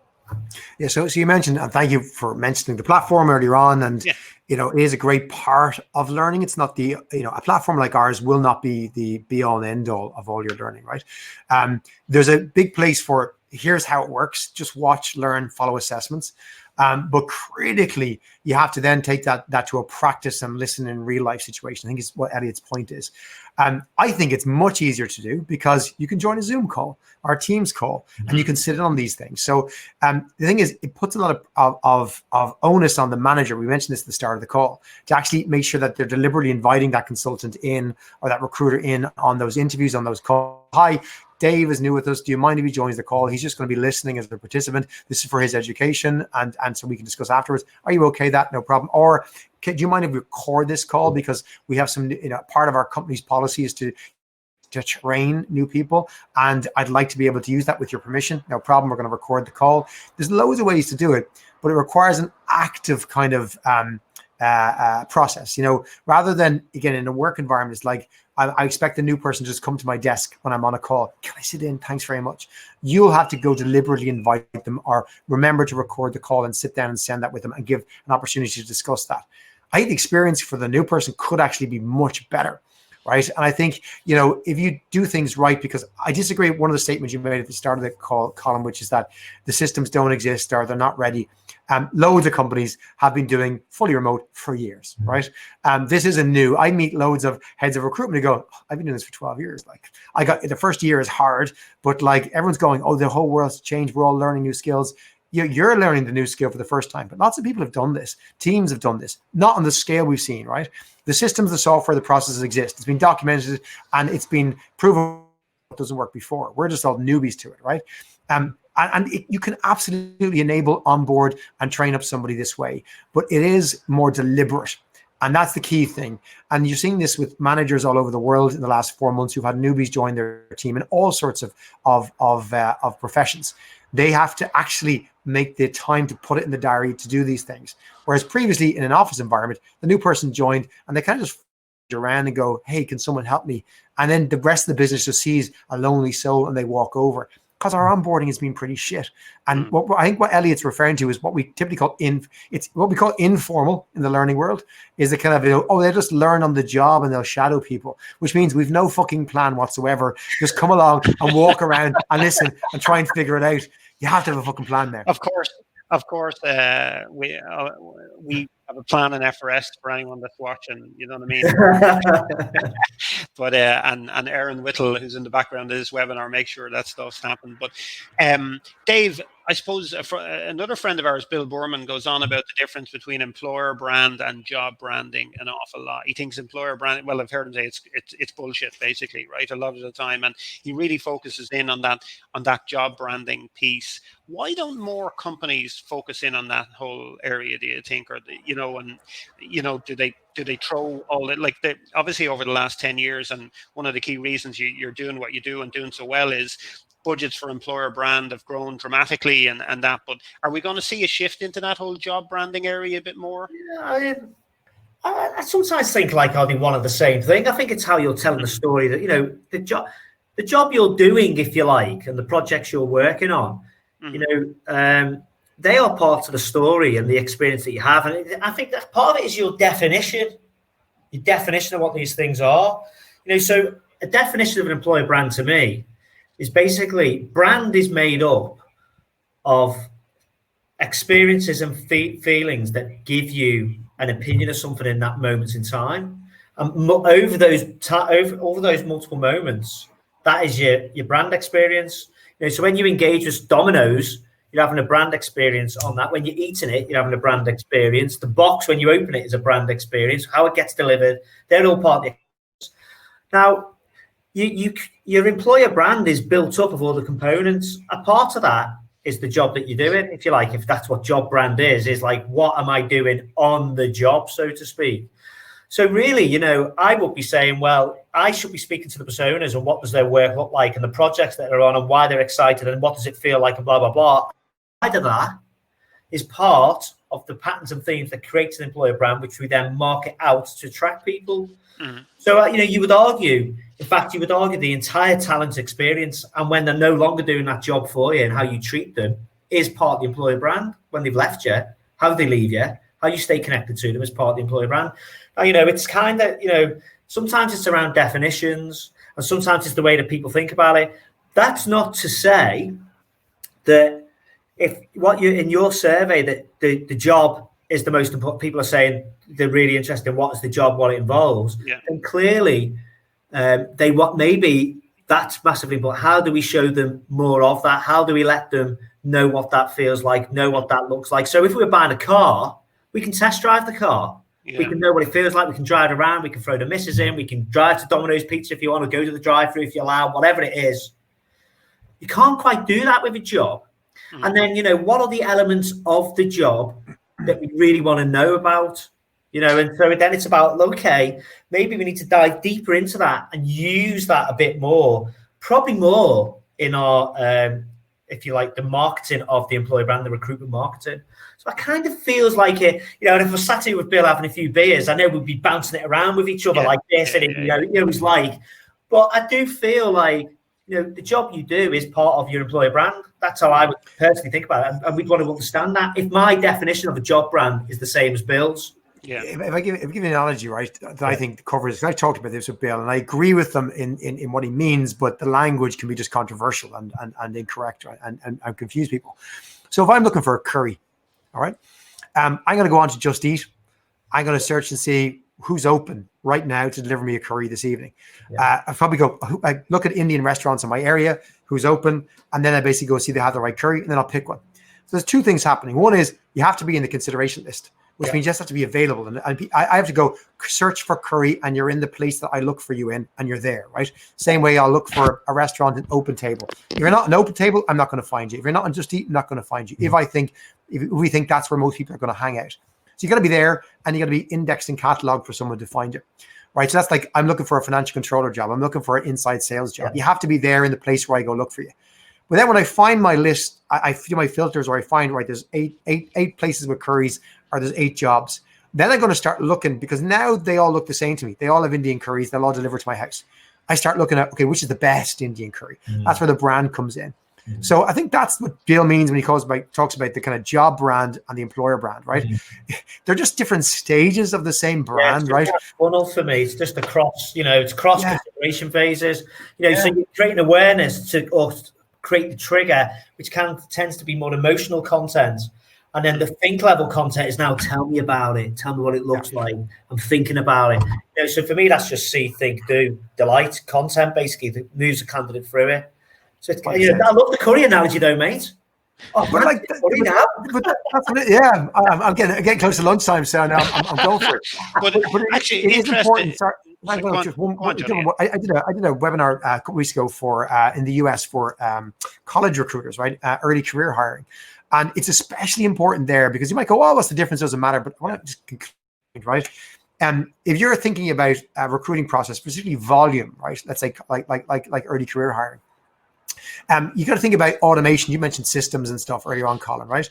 Yeah. So you mentioned, and thank you for mentioning the platform earlier on, and it is a great part of learning. It's not a platform like ours will not be the be all and end all of all your learning, right? There's a big place for here's how it works. Just watch, learn, follow assessments. But critically, you have to then take that to a practice and listen in real life situation. I think is what Elliot's point is. I think it's much easier to do because you can join a Zoom call or a Teams call and you can sit in on these things. So the thing is, it puts a lot of onus on the manager. We mentioned this at the start of the call to actually make sure that they're deliberately inviting that consultant in or that recruiter in on those interviews, on those calls. Hi, Dave is new with us. Do you mind if he joins the call? He's just going to be listening as a participant. This is for his education, and so we can discuss afterwards. Are you okay? That no problem. Or do you mind if we record this call because we have some, part of our company's policy is to train new people, and I'd like to be able to use that with your permission. No problem. We're going to record the call. There's loads of ways to do it, but it requires an active kind of process. Rather than again in a work environment, it's like I expect the new person to just come to my desk when I'm on a call. Can I sit in? Thanks very much. You'll have to go deliberately invite them or remember to record the call and sit down and send that with them and give an opportunity to discuss that. I think the experience for the new person could actually be much better, right? And I think, if you do things right, because I disagree with one of the statements you made at the start of the call, Colin, which is that the systems don't exist or they're not ready. Loads of companies have been doing fully remote for years, right? This isn't new. I meet loads of heads of recruitment who go, I've been doing this for 12 years. I got the first year is hard, but everyone's going, the whole world's changed. We're all learning new skills. You're learning the new skill for the first time, but lots of people have done this. Teams have done this, not on the scale we've seen, right? The systems, the software, the processes exist. It's been documented and it's been proven it doesn't work before. We're just all newbies to it, right? You can absolutely enable, onboard, and train up somebody this way, but it is more deliberate. And that's the key thing. And you're seeing this with managers all over the world in the last 4 months who've had newbies join their team in all sorts of professions. They have to actually make the time to put it in the diary to do these things. Whereas previously in an office environment, the new person joined and they kind of just around and go, hey, can someone help me? And then the rest of the business just sees a lonely soul and they walk over. Because our onboarding has been pretty shit. And I think what Elliot's referring to is what we typically call it's what we call informal in the learning world, is the kind of, they just learn on the job and they'll shadow people, which means we've no fucking plan whatsoever. Just come along and walk around and listen and try and figure it out. You have to have a fucking plan there. Of course, we have a plan in FRS for anyone that's watching. You know what I mean? But and Aaron Whittle, who's in the background of this webinar, make sure that stuff's happened. But Dave, I suppose another friend of ours, Bill Borman, goes on about the difference between employer brand and job branding an awful lot. He thinks employer brand, well, I've heard him say it's bullshit, basically, right? A lot of the time, and he really focuses in on that job branding piece. Why don't more companies focus in on that whole area, do you think? Or do they throw all it, obviously over the last 10 years, and one of the key reasons you're doing what you do and doing so well is budgets for employer brand have grown dramatically and that, but are we going to see a shift into that whole job branding area a bit more? Yeah, I sometimes think are they one of the same thing? I think it's how you're telling the story that, the job you're doing, if you like, and the projects you're working on, they are part of the story and the experience that you have. And I think that part of it is your definition of what these things are. So a definition of an employer brand to me is basically brand is made up of experiences and feelings that give you an opinion of something in that moment in time. And over those multiple moments, that is your brand experience. So when you engage with Domino's, you're having a brand experience on that. When you're eating it, you're having a brand experience. The box, when you open it, is a brand experience. How it gets delivered, they're all part of the experience. Now, your employer brand is built up of all the components. A part of that is the job that you're doing, if you like. If that's what job brand is like, what am I doing on the job, so to speak? So really, I would be saying, well, I should be speaking to the personas and what does their work look like and the projects that they're on and why they're excited and what does it feel like and blah, blah, blah. Side of that is part of the patterns and themes that creates an employer brand, which we then market out to attract people. Mm-hmm. So, you would argue the entire talent experience and when they're no longer doing that job for you and how you treat them is part of the employer brand. When they've left you, how they leave you, how you stay connected to them is part of the employer brand. Now, it's kind of, sometimes it's around definitions and sometimes it's the way that people think about it. That's not to say that if what you're in your survey that the job is the most important, people are saying they're really interested in what is the job, what it involves. Yeah. And clearly they want, maybe that's massively important. How do we show them more of that? How do we let them know what that feels like, know what that looks like? So if we're buying a car, we can test drive the car. Yeah. We can know what it feels like. We can drive it around. We can throw the missus in. We can drive to Domino's Pizza if you want to go to the drive-thru if you allow, whatever it is. You can't quite do that with a job. Mm-hmm. And then, what are the elements of the job that we really want to know about? And so then it's about, okay, maybe we need to dive deeper into that and use that a bit more, probably more in our, if you like, the marketing of the employer brand, the recruitment marketing. So it kind of feels like it, and if we're sat here with Bill having a few beers, I know we'd be bouncing it around with each other like this, and it was like, but I do feel like, the job you do is part of your employer brand. That's how I would personally think about it. And we'd want to understand that. If my definition of a job brand is the same as Bill's. Yeah. If I give you an analogy, right, that I think covers, I talked about this with Bill and I agree with them in what he means, but the language can be just controversial and incorrect, right, and confuse people. So if I'm looking for a curry, all right, I'm going to go on to Just Eat. I'm going to search and see who's open right now to deliver me a curry this evening. Yeah. I probably I look at Indian restaurants in my area, who's open, and then I basically go see they have the right curry, and then I'll pick one. So there's two things happening. One is you have to be in the consideration list, which means you just have to be available. And I have to go search for curry, and you're in the place that I look for you in, and you're there, right? Same way I'll look for a restaurant, an open table. If you're not an open table, I'm not going to find you. If you're not on Just Eat, I'm not going to find you. If we think that's where most people are going to hang out. So you got to be there, and you got to be indexed and cataloged for someone to find you, right? So that's like, I'm looking for a financial controller job. I'm looking for an inside sales job. You have to be there in the place where I go look for you. But then when I find my list, I do my filters, or I find, right, there's eight places with curries, or there's 8 jobs. Then I'm going to start looking, because now they all look the same to me. They all have Indian curries. They'll all deliver to my house. I start looking at, okay, which is the best Indian curry? That's where the brand comes in. So I think that's what Bill means when he talks about the kind of job brand and the employer brand, right? They're just different stages of the same brand, right? Funnel for me. It's just it's cross consideration phases. So you're creating awareness or create the trigger, which tends to be more emotional content. And then the think level content is now, tell me about it. Tell me what it looks like. I'm thinking about it. So for me, that's just see, think, do, delight content, basically, that moves a candidate through it. So I love the curry analogy, though, mate. Oh, but curry now. I'm getting close to lunchtime, so now I'm going for it. But actually, it is important. I did a webinar a couple weeks ago for in the US for college recruiters, right? Early career hiring, and it's especially important there because you might go, "Oh, what's the difference? Doesn't matter." But I want to just conclude, right? If you're thinking about a recruiting process, particularly volume, right? Let's say like early career hiring. You got to think about automation. You mentioned systems and stuff earlier on, Colin, right?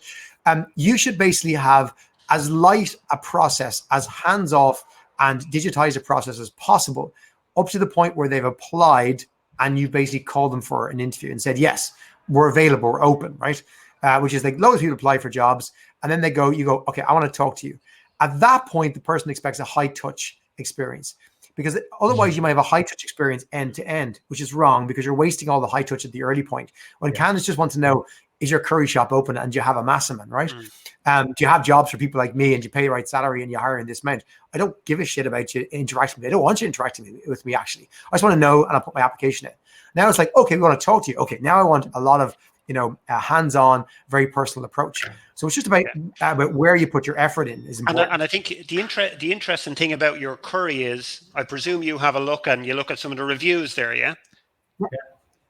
You should basically have as light a process, as hands-off and digitize a process as possible, up to the point where they've applied and you basically called them for an interview and said, yes, we're available, we're open, right? which is like loads of people apply for jobs, and then you go, okay, I want to talk to you. At that point, the person expects a high touch experience, because otherwise you might have a high touch experience end to end, which is wrong because you're wasting all the high touch at the early point. When candidates just want to know, is your curry shop open and do you have a massaman, right? Do you have jobs for people like me and you pay the right salary and you hire in this amount? I don't give a shit about you interacting with me. I don't want you interacting with me, actually. I just want to know, and I'll put my application in. Now it's like, okay, we want to talk to you. Okay, now I want a lot of, a hands-on, very personal approach. So it's just about where you put your effort in is important. And I think the interesting thing about your curry is, I presume you have a look and you look at some of the reviews there, yeah?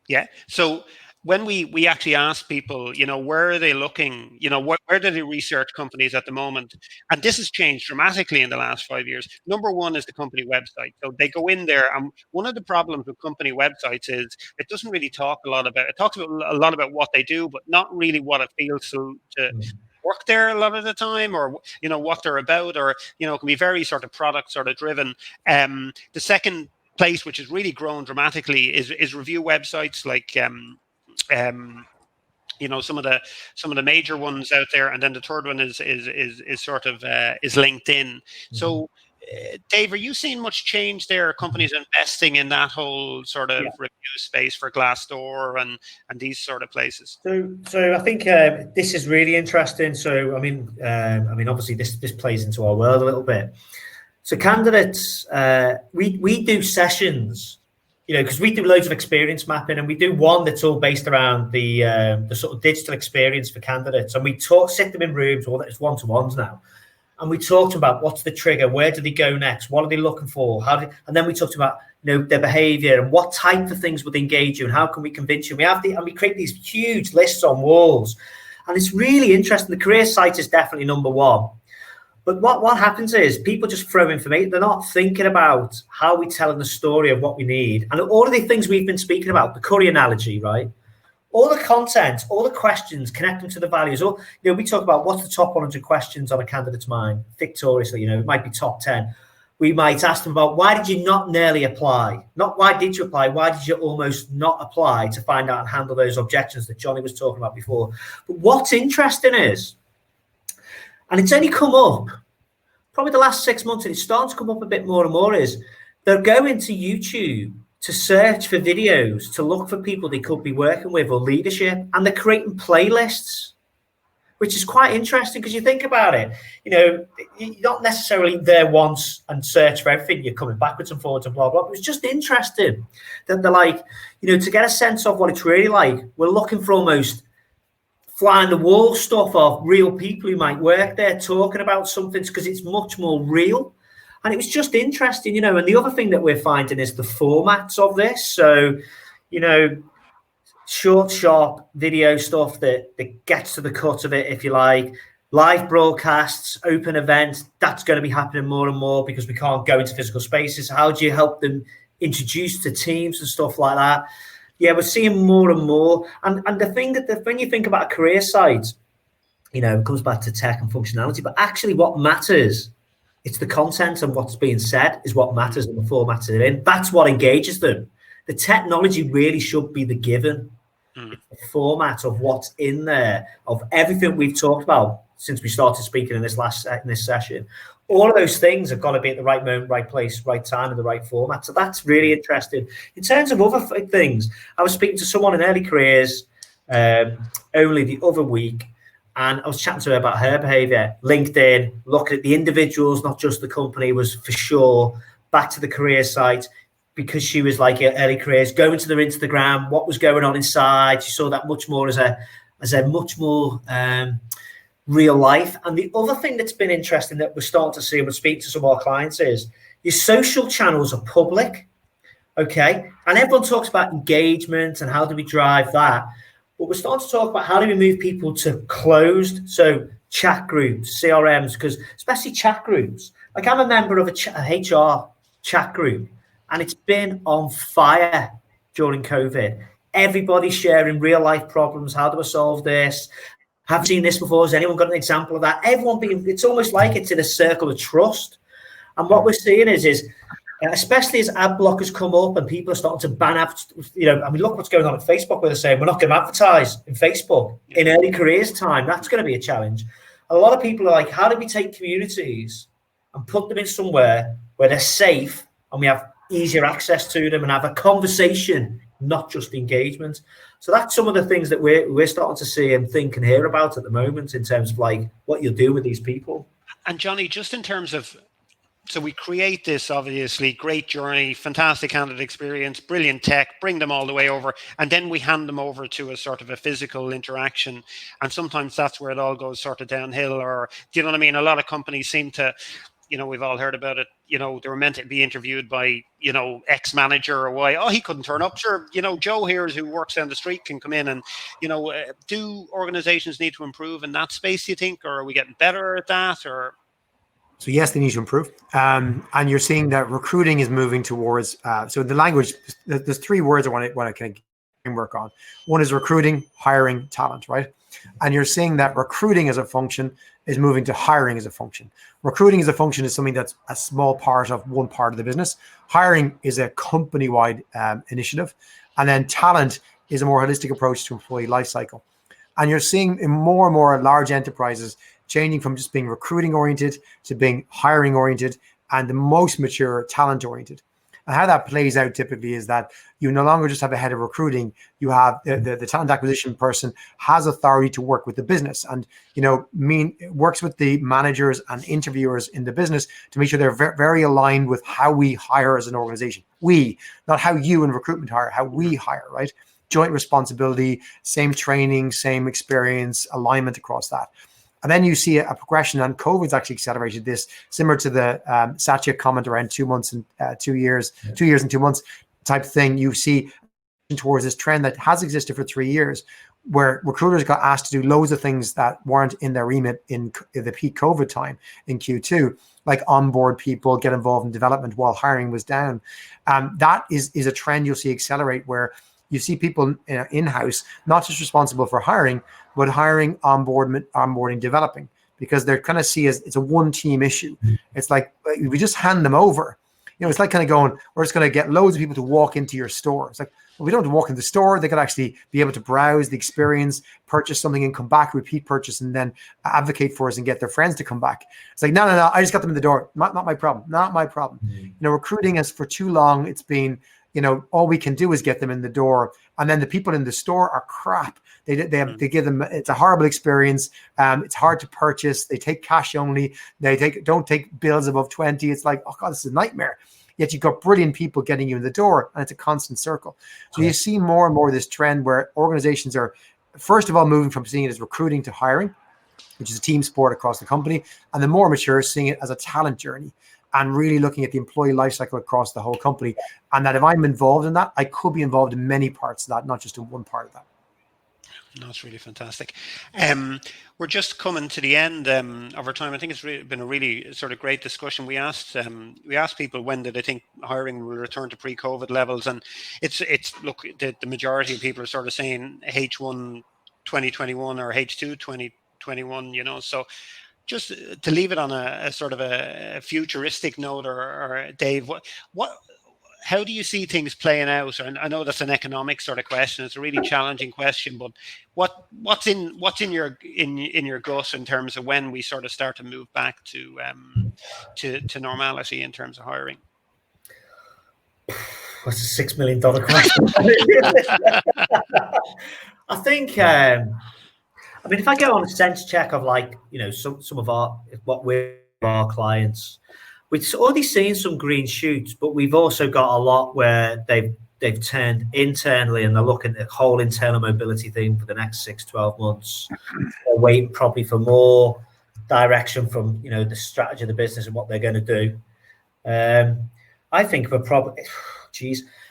Yeah. So when we actually ask people, where are they looking? Where do they research companies at the moment? And this has changed dramatically in the last 5 years. Number one is the company website. So they go in there, and one of the problems with company websites is it doesn't really talk a lot about. It talks a lot about what they do, but not really what it feels to work there a lot of the time, or what they're about, or it can be very sort of product sort of driven. The second place, which has really grown dramatically, is review websites like. Some of the major ones out there, and then the third one is sort of is LinkedIn. So, Dave, are you seeing much change there? Companies investing in that whole sort of review space for Glassdoor and these sort of places. So I think this is really interesting. So I mean, obviously this plays into our world a little bit. So candidates, we do sessions. Because we do loads of experience mapping, and we do one that's all based around the sort of digital experience for candidates. And we sit them in rooms, or it's one-to-ones now, and we talk to them about what's the trigger, where do they go next, what are they looking for, and then we talk about their behaviour and what type of things would engage you, and how can we convince you. And we create these huge lists on walls, and it's really interesting. The career site is definitely number one. But what happens is people just throw information. They're not thinking about how we're telling the story of what we need. And all of the things we've been speaking about, the curry analogy, right? All the content, all the questions, connect them to the values. We talk about what's the top 100 questions on a candidate's mind, victoriously, it might be top 10. We might ask them about, why did you not nearly apply? Not why did you apply, why did you almost not apply, to find out and handle those objections that Johnny was talking about before. But what's interesting is, and it's only come up probably the last 6 months, and it's starting to come up a bit more and more, is they're going to YouTube to search for videos, to look for people they could be working with or leadership, and they're creating playlists, which is quite interesting because you think about it, you're not necessarily there once and search for everything. You're coming backwards and forwards and blah, blah. It was just interesting that they're like, to get a sense of what it's really like, we're looking for almost flying the wall stuff of real people who might work there talking about something, because it's much more real. And it was just interesting, and the other thing that we're finding is the formats of this. So, short, sharp video stuff that gets to the cut of it, if you like. Live broadcasts, open events, that's going to be happening more and more because we can't go into physical spaces. How do you help them introduce to teams and stuff like that? Yeah, we're seeing more and more. And the thing that when you think about a career site, it comes back to tech and functionality, but actually what matters, it's the content and what's being said is what matters, and the formats they're in. That's what engages them. The technology really should be the given. It's the format of what's in there, of everything we've talked about since we started speaking in this session. All of those things have got to be at the right moment, right place, right time, and the right format. So that's really interesting. In terms of other things, I was speaking to someone in early careers only the other week, and I was chatting to her about her behaviour. LinkedIn, looking at the individuals, not just the company, was for sure. Back to the career site, because she was like early careers, going to their Instagram, what was going on inside. She saw that much more as a much more real life. And the other thing that's been interesting that we're starting to see, and we're speaking to some of our clients, is your social channels are public, okay? And everyone talks about engagement and how do we drive that. But we're starting to talk about how do we move people to closed, so chat groups, CRMs, because especially chat groups. Like I'm a member of a HR chat group, and it's been on fire during COVID. Everybody's sharing real life problems. How do I solve this? Have seen this before? Has anyone got an example of that? It's almost like it's in a circle of trust. And what we're seeing is especially as ad blockers come up and people are starting to ban ads. Look what's going on at Facebook where they're saying we're not going to advertise in Facebook in early careers time. That's going to be a challenge. A lot of people are like, how do we take communities and put them in somewhere where they're safe and we have easier access to them and have a conversation, not just engagement? So that's some of the things that we're starting to see and think and hear about at the moment in terms of like what you'll do with these people. And Johnny, just in terms of, so we create this obviously great journey, fantastic candidate experience, brilliant tech, bring them all the way over, and then we hand them over to a sort of a physical interaction. And sometimes that's where it all goes sort of downhill, or do you know what I mean? A lot of companies seem to, we've all heard about it, they were meant to be interviewed by, X manager or Y. Oh, he couldn't turn up. Sure, Joe here who works down the street can come in and, do organizations need to improve in that space, do you think, or are we getting better at that, or? So yes, they need to improve. And you're seeing that recruiting is moving towards, so the language, there's three words I want to kind of work on. One is recruiting, hiring, talent, right? And you're seeing that recruiting as a function is moving to hiring as a function. Recruiting as a function is something that's a small part of one part of the business. Hiring is a company-wide initiative. And then talent is a more holistic approach to employee life cycle. And you're seeing in more and more large enterprises changing from just being recruiting oriented to being hiring oriented and the most mature talent oriented. And how that plays out typically is that you no longer just have a head of recruiting, you have the talent acquisition person has authority to work with the business and, works with the managers and interviewers in the business to make sure they're very aligned with how we hire as an organization. We, not how you in recruitment hire, how we hire, right? Joint responsibility, same training, same experience, alignment across that. And then you see a progression, and COVID's actually accelerated this, similar to the Satya comment around 2 months and 2 years, 2 years and 2 months type thing. You see towards this trend that has existed for 3 years, where recruiters got asked to do loads of things that weren't in their remit in the peak COVID time in Q2, like onboard people, get involved in development while hiring was down. That is a trend you'll see accelerate, where you see people in-house, not just responsible for hiring, but hiring, onboarding, developing, because they're kind of see as it's a one-team issue. It's like, we just hand them over. It's like kind of going, we're just going to get loads of people to walk into your store. It's like, well, we don't have to walk into the store. They could actually be able to browse the experience, purchase something and come back, repeat purchase, and then advocate for us and get their friends to come back. It's like, no, I just got them in the door. Not my problem. Not my problem. Recruiting has for too long, it's been, all we can do is get them in the door, and then the people in the store are crap. They give them, it's a horrible experience. It's hard to purchase. They take cash only. They don't take bills above 20. It's like, oh God, this is a nightmare. Yet you've got brilliant people getting you in the door, and it's a constant circle. So you see more and more this trend where organizations are, first of all, moving from seeing it as recruiting to hiring, which is a team sport across the company, and the more mature seeing it as a talent journey, and really looking at the employee life cycle across the whole company. And that if I'm involved in that, I could be involved in many parts of that, not just in one part of that. No, it's really fantastic. We're just coming to the end of our time. I think it's been a really sort of great discussion. We asked people when did they think hiring will return to pre-COVID levels, and it's look, the majority of people are sort of saying H1 2021 or H2 2021. So just to leave it on a sort of a futuristic note, or Dave, how do you see things playing out? And I know that's an economic sort of question. It's a really challenging question, but what's in your gut in terms of when we sort of start to move back to normality in terms of hiring? That's a $6 million question. I think. If I go on a sense check of some of our clients, we've already seen some green shoots, but we've also got a lot where they've turned internally and they're looking at the whole internal mobility thing for the next 6-12 months. They're waiting probably for more direction from the strategy of the business and what they're going to do. I think we're probably,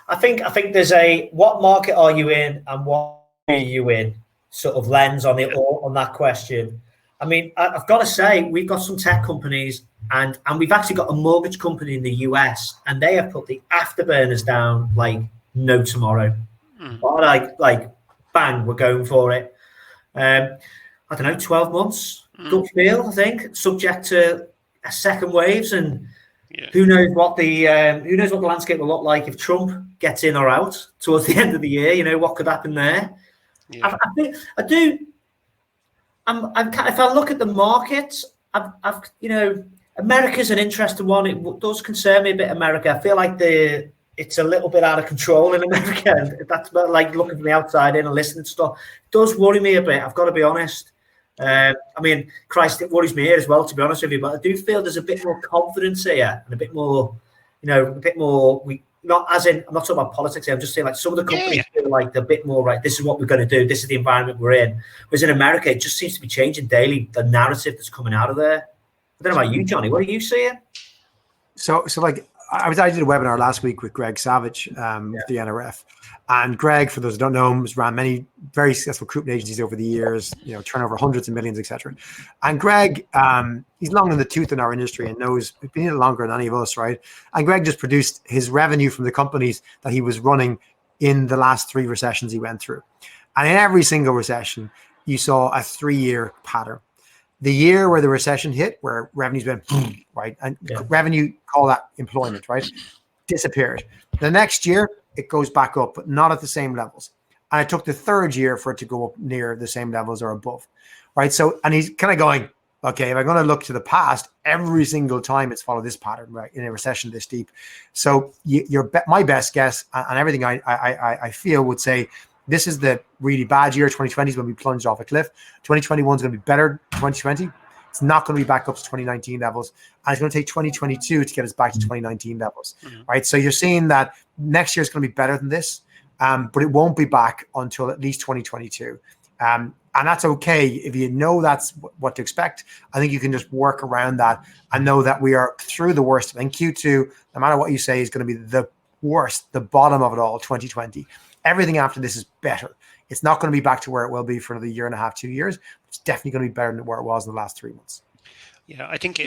I think there's a what market are you in and what are you in sort of lens on it on that question. I've got to say, we've got some tech companies and we've actually got a mortgage company in the US, and they have put the afterburners down like no tomorrow. Like bang, we're going for it. I don't know, 12 months, good feel, I think, subject to a second waves and Who knows what the landscape will look like if Trump gets in or out towards the end of the year? You know, what could happen there? Yeah. If I look at the market, America's an interesting one. It does concern me a bit, America. I feel like it's a little bit out of control in America. That's like looking from the outside in and listening to stuff. It does worry me a bit, I've got to be honest. I mean, Christ, it worries me here as well, to be honest with you. But I do feel there's a bit more confidence here and a bit more, I'm not talking about politics here. I'm just saying, like, some of the companies feel like they're a bit more right. This is what we're going to do. This is the environment we're in. Whereas in America, it just seems to be changing daily. The narrative that's coming out of there. I don't know about you, Johnny. What are you seeing? So like I did a webinar last week with Greg Savage, with the NRF, and Greg, for those who don't know him, has ran many very successful recruitment agencies over the years. Turnover hundreds of millions, etc. And Greg, he's long in the tooth in our industry and knows he's been in it longer than any of us, right? And Greg just produced his revenue from the companies that he was running in the last 3 recessions he went through, and in every single recession, you saw a 3-year pattern. The year where the recession hit, where revenues went right, and revenue, call that employment, right, disappeared. The next year, it goes back up, but not at the same levels. And it took the 3rd year for it to go up near the same levels or above, right? So, and he's kind of going, okay, if I'm going to look to the past, every single time it's followed this pattern, right, in a recession this deep. So my best guess, and everything I feel would say, this is the really bad year. 2020 is when we plunged off a cliff. 2021 is going to be better than 2020. It's not going to be back up to 2019 levels. And it's going to take 2022 to get us back to 2019 levels, right? So you're seeing that next year is going to be better than this, but it won't be back until at least 2022. And that's okay. If you know that's what to expect, I think you can just work around that and know that we are through the worst. And Q2, no matter what you say, is going to be the worst, the bottom of it all, 2020. Everything after this is better. It's not going to be back to where it will be for another 1.5 to 2 years. It's definitely going to be better than where it was in the last 3 months. Yeah, I think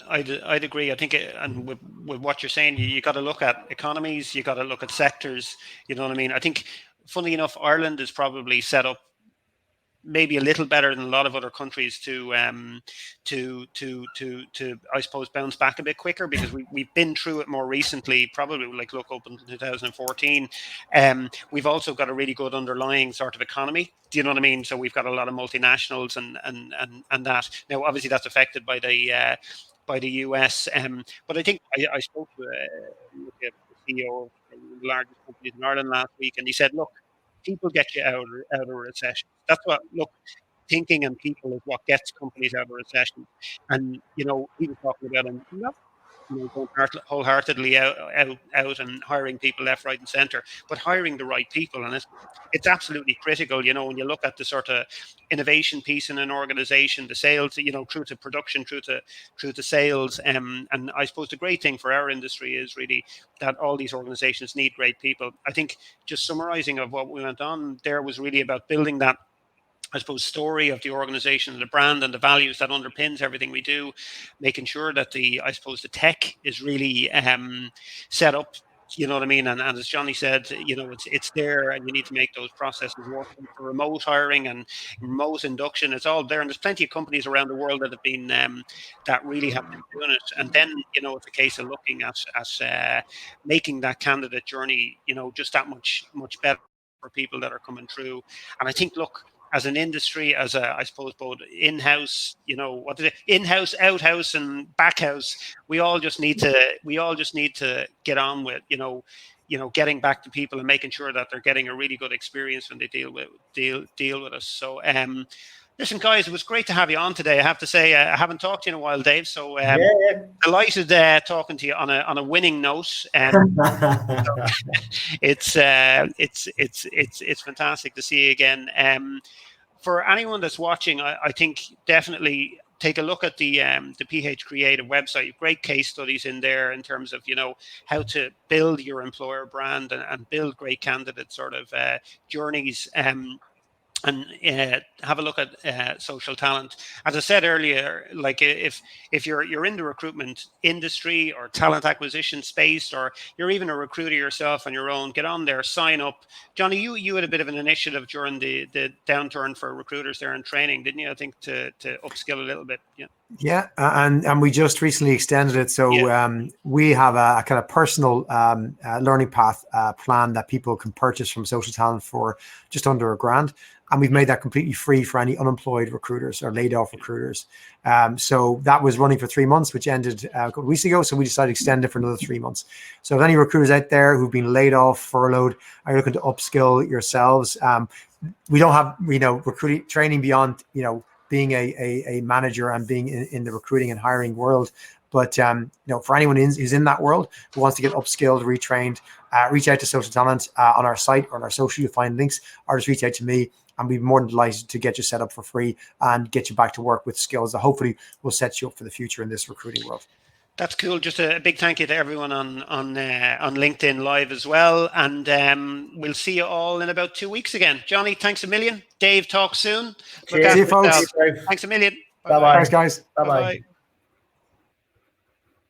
I'd agree. I think, and with what you're saying, you got to look at economies, you got to look at sectors. You know what I mean? I think, funnily enough, Ireland is probably set up maybe a little better than a lot of other countries to I suppose bounce back a bit quicker, because we've been through it more recently, probably like look up in 2014. We've also got a really good underlying sort of economy. Do you know what I mean? So we've got a lot of multinationals and that. Now obviously that's affected by the US. But I think I spoke to the CEO of the largest companies in Ireland last week, and he said, look, people get you out of a recession. That's what, thinking and people is what gets companies out of a recession. And, he was talking about them, going wholeheartedly out and hiring people left, right and centre, but hiring the right people. And it's absolutely critical, when you look at the sort of innovation piece in an organisation, the sales, through to production, through to sales. And I suppose the great thing for our industry is really that all these organisations need great people. I think just summarising of what we went on there was really about building that, I suppose, story of the organization, the brand and the values that underpins everything we do, making sure that the tech is really set up, you know what I mean? And as Johnny said, it's there, and you need to make those processes work. For remote hiring and remote induction, it's all there. And there's plenty of companies around the world that have been, that really have been doing it. And then, it's a case of looking at making that candidate journey, just that much better for people that are coming through. And I think, as an industry, as I suppose both in-house, in-house, out-house, and back-house, we all just need to get on with, getting back to people and making sure that they're getting a really good experience when they deal with us. So, listen, guys, it was great to have you on today. I have to say, I haven't talked to you in a while, Dave. So, delighted talking to you on a winning note. It's fantastic to see you again. For anyone that's watching, I think definitely take a look at the Ph.Creative website. Great case studies in there in terms of how to build your employer brand and build great candidate sort of journeys. And have a look at social talent. As I said earlier, like if you're in the recruitment industry or talent acquisition space, or you're even a recruiter yourself on your own, get on there, sign up. Johnny, you had a bit of an initiative during the downturn for recruiters there in training, didn't you? I think to upskill a little bit. Yeah. Yeah, and we just recently extended it. So we have a kind of personal learning path plan that people can purchase from Social Talent for just under £1,000. And we've made that completely free for any unemployed recruiters or laid off recruiters. So that was running for 3 months, which ended a couple of weeks ago. So we decided to extend it for another 3 months. So if any recruiters out there who've been laid off, furloughed, are looking to upskill yourselves, we don't have, recruiting training beyond, being a manager and being in the recruiting and hiring world. But, for anyone who's in that world who wants to get upskilled, retrained, reach out to Social Talent on our site or on our social. You'll find links, or just reach out to me, and we'd be more than delighted to get you set up for free and get you back to work with skills that hopefully will set you up for the future in this recruiting world. That's cool. Just a big thank you to everyone on LinkedIn Live as well. And we'll see you all in about 2 weeks again. Johnny, thanks a million. Dave, talk soon. See you, folks. Thanks a million. Bye-bye. Thanks, guys. Bye-bye.